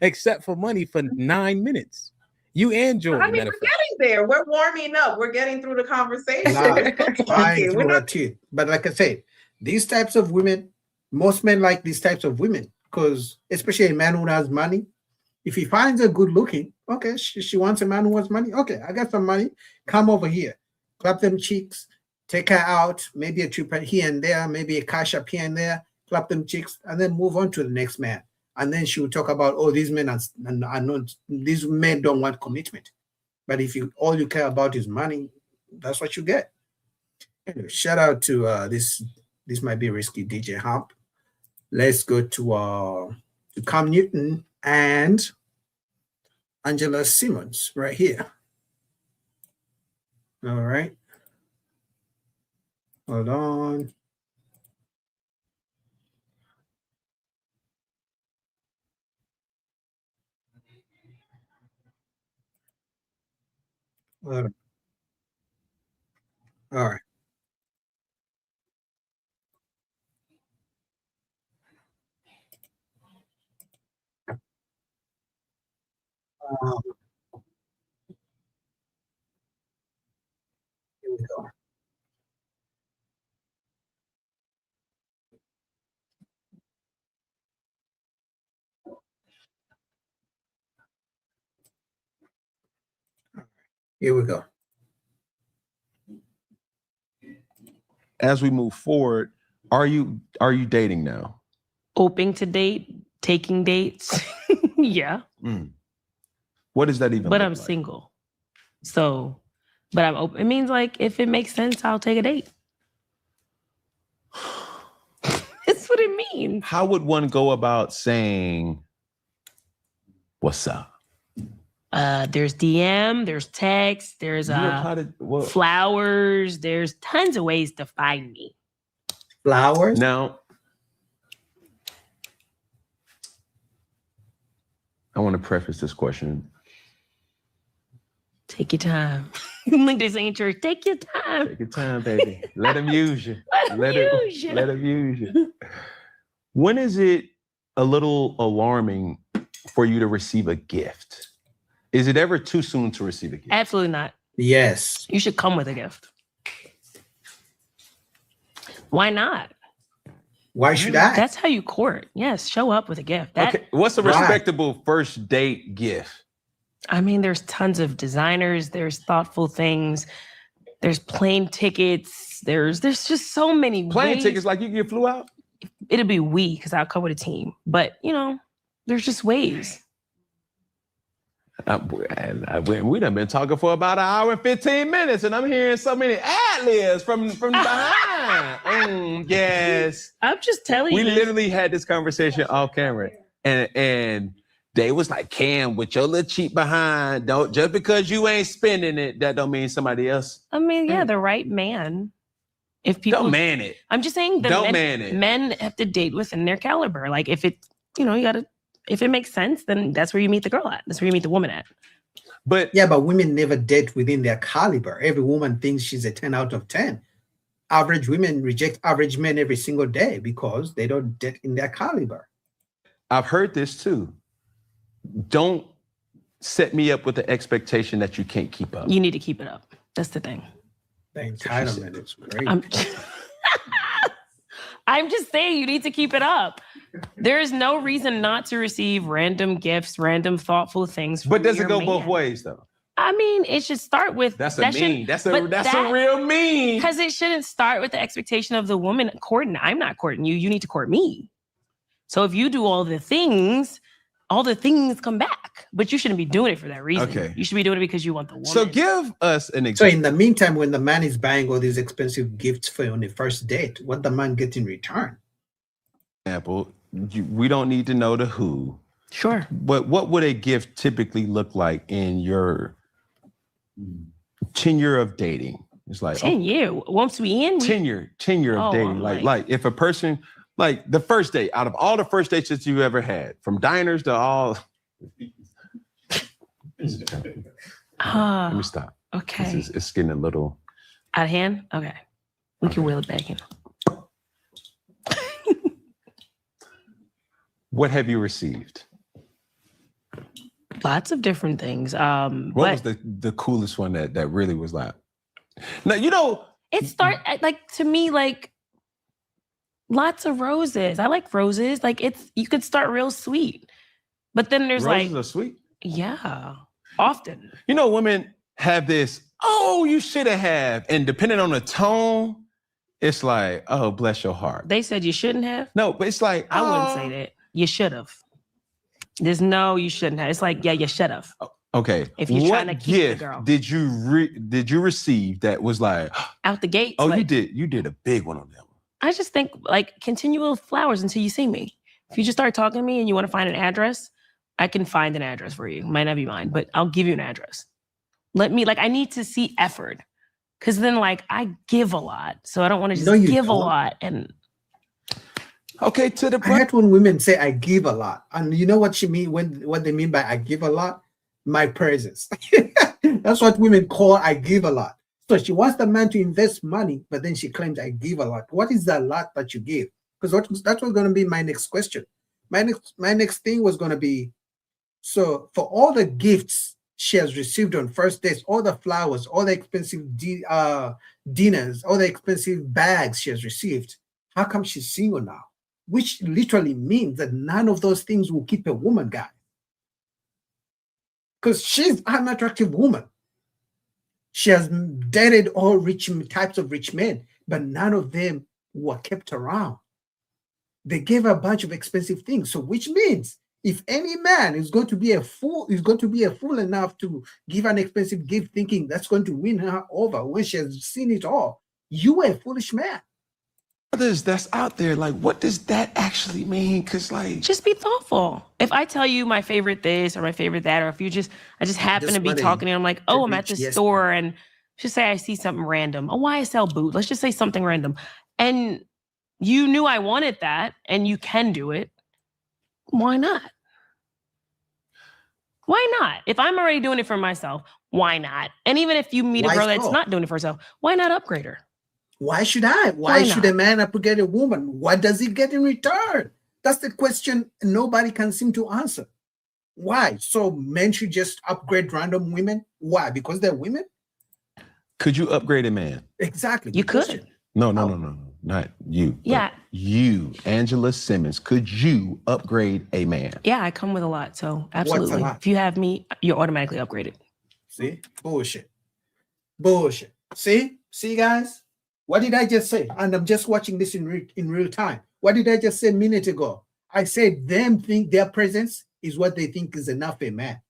except for money for 9 minutes? You and Jordan. I mean, we're getting there. We're warming up. We're getting through the conversation. But like I said, these types of women, most men like these types of women. Because especially a man who has money, if he finds her good looking, okay, she wants a man who has money. Okay, I got some money. Come over here, clap them cheeks, take her out, maybe a trip here and there, maybe a cash up here and there, clap them cheeks, and then move on to the next man. And then she will talk about, oh, these men are not, these men don't want commitment. But if all you care about is money, that's what you get. Anyway, shout out to this might be risky, DJ Hump. Let's go to Cam Newton and Angela Simmons right here. All right. Hold on. All right. Here we go. Here we go. As we move forward, are you dating now? Hoping to date, taking dates. Yeah. What does that even But look I'm like? single. So, but I'm open. It means like if it makes sense, I'll take a date. That's what it means. How would one go about saying, what's up? There's DM, there's text, there's flowers, there's tons of ways to find me. Flowers? Now, I want to preface this question. Take your time. Like this ain't church. Take your time. Take your time, baby. Let him use you. Let him use you. Let him use you. When is it a little alarming for you to receive a gift? Is it ever too soon to receive a gift? Absolutely not. Yes. You should come with a gift. Why not? Why should I? That's how you court. Yes, show up with a gift. Okay. What's a respectable first date gift? I mean, there's tons of designers. There's thoughtful things. There's plane tickets. There's just so many plane ways. tickets. Like you get flew out. It'll be we because I'll come with a team. But there's just ways. We done been talking for about 1 hour and 15 minutes, and I'm hearing so many ad-libs from behind. Yes. I'm just telling you. We literally had this conversation off camera, and they was like, Cam, with your little cheap behind, just because you ain't spending it, that don't mean somebody else. I mean, yeah, the right man. If people don't man it. I'm just saying men have to date within their caliber. Like if it, if it makes sense, then that's where you meet the girl at. That's where you meet the woman at. But women never date within their caliber. Every woman thinks she's a 10 out of 10. Average women reject average men every single day because they don't date in their caliber. I've heard this too. Don't set me up with the expectation that you can't keep up. You need to keep it up. That's the thing. The entitlement is great. I'm just saying you need to keep it up. There is no reason not to receive random gifts, random thoughtful things. But does it go both ways though? I mean, it should start with that's a real mean. Because it shouldn't start with the expectation of the woman courting. I'm not courting you. You need to court me. So if you do all the things come back. But you shouldn't be doing it for that reason. Okay. You should be doing it because you want the woman. So give us an example. So in the meantime, when the man is buying all these expensive gifts for you on the first date, what the man gets in return? Example, we don't need to know the who. Sure. But what would a gift typically look like in your tenure of dating? It's like 10 years. Once we in tenure of dating. Like if a person, like the first date, out of all the first dates that you ever had, from diners to all. Let me stop. Okay. It's getting a little out of hand. Okay, we can wheel it back in. What have you received? Lots of different things. What was the coolest one that really was like? Now it start like to me like lots of roses. I like roses. Like you could start real sweet, but then there's roses are sweet. Yeah, often. Women have this. Oh, you should have, and depending on the tone, it's like, oh, bless your heart. They said you shouldn't have. No, but it's like I wouldn't say that. You should have. There's no, you shouldn't have. It's like, yeah, you should have. Okay. If you're trying to keep the girl. Did you receive that was like out the gate? Oh, you did a big one on them. I just think like continual flowers until you see me. If you just start talking to me and you want to find an address, I can find an address for you. Might not be mine, but I'll give you an address. I need to see effort. Cause then I give a lot. So I don't want to just give a lot and okay, I had when women say I give a lot. And you know what she mean what they mean by I give a lot? My presence. That's what women call I give a lot. So she wants the man to invest money, but then she claims I give a lot. What is that lot that you give? Because that was going to be my next question. My next thing was going to be, so for all the gifts she has received on first dates, all the flowers, all the expensive dinners, all the expensive bags she has received, how come she's single now? Which literally means that none of those things will keep a woman, guy. Because she's an attractive woman. She has dated all types of rich men, but none of them were kept around. They gave her a bunch of expensive things. So which means if any man is going to be a fool enough to give an expensive gift thinking that's going to win her over when she has seen it all, you are a foolish man. Others that's out there, like, what does that actually mean? Because just be thoughtful. If I tell you my favorite this or my favorite that, or if I just happen to be talking and I'm like, oh, I'm at the store and just say I see something random. Oh, why I sell boots? Let's just say something random. And you knew I wanted that and you can do it. Why not? Why not? If I'm already doing it for myself, why not? And even if you meet a girl that's not doing it for herself, why not upgrade her? Why should I? Why should a man upgrade a woman? What does he get in return? That's the question nobody can seem to answer. Why? So men should just upgrade random women? Why? Because they're women? Could you upgrade a man? Exactly. You could. No. Not you. Yeah. You, Angela Simmons, could you upgrade a man? Yeah, I come with a lot. So absolutely. If you have me, you're automatically upgraded. See? Bullshit. See, guys, what did I just say? And I'm just watching this in real time. What did I just say a minute ago? I said them think their presence is what they think is enough a man.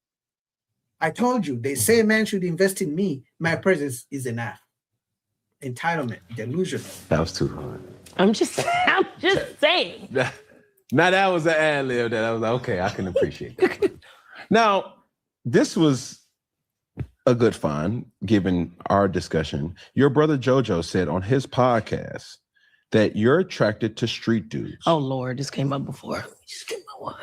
I told you, they say a man should invest in me. My presence is enough. Entitlement, delusional. That was too hard. I'm just saying. Now that was an ad lib that I was like, okay, I can appreciate that. Now, this was a good find, given our discussion. Your brother JoJo said on his podcast that you're attracted to street dudes. Oh Lord, this came up before. Just get my one.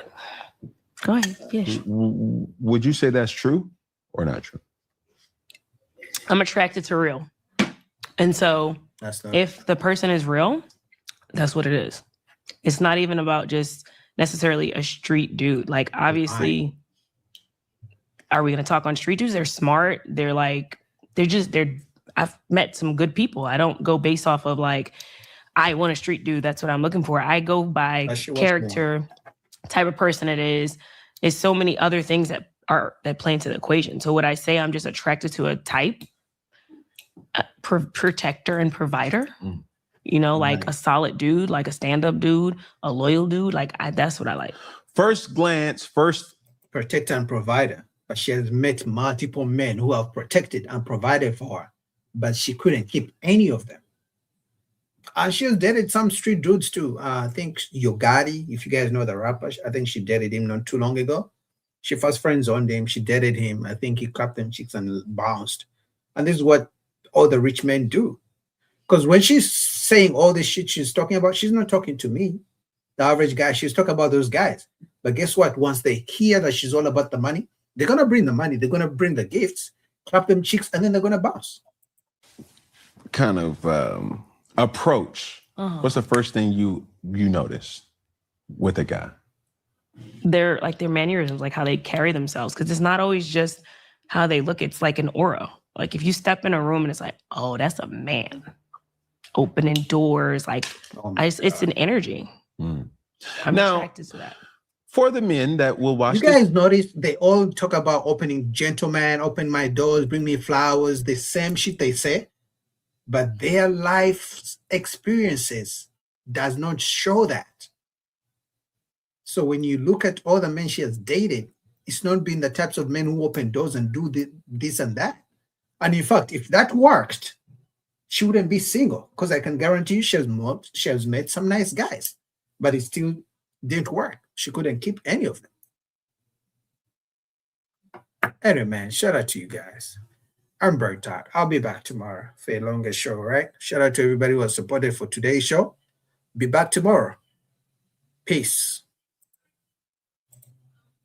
Go ahead. Yes. Would you say that's true or not true? I'm attracted to real. And so if the person is real, that's what it is. It's not even about just necessarily a street dude. Like, obviously, are we going to talk on street dudes? They're smart. I've met some good people. I don't go based off of like, I want a street dude. That's what I'm looking for. I go by character, type of person it is. There's so many other things that play into the equation. So would I say I'm just attracted to a type, protector and provider? You know, like a solid dude, like a stand-up dude, a loyal dude. Like that's what I like. First protector and provider. But she has met multiple men who have protected and provided for her, but she couldn't keep any of them. She has dated some street dudes too. I think Yogati, if you guys know the rapper, I think she dated him not too long ago. She first friends on him. She dated him. I think he clapped them cheeks and bounced. And this is what all the rich men do. Because when she's saying all this shit she's talking about, she's not talking to me, the average guy. She's talking about those guys. But guess what? Once they hear that she's all about the money, they're going to bring the money. They're going to bring the gifts, clap them cheeks, and then they're going to bounce. Kind of approach. What's the first thing you notice with a guy? Their mannerisms, like how they carry themselves. Because it's not always just how they look. It's like an aura. Like if you step in a room and it's like, oh, that's a man. Opening doors, like it's an energy. I'm attracted to that. For the men that will watch, you guys notice they all talk about opening, gentleman, open my doors, bring me flowers, the same shit they say, but their life experiences does not show that. So when you look at all the men she has dated, it's not been the types of men who open doors and do this and that. And in fact, if that worked, she wouldn't be single, because I can guarantee you she has met some nice guys, but it still didn't work. She couldn't keep any of them. Anyway, man, shout out to you guys. I'm burnt out. I'll be back tomorrow for a longer show, right? Shout out to everybody who has supported for today's show. Be back tomorrow. Peace.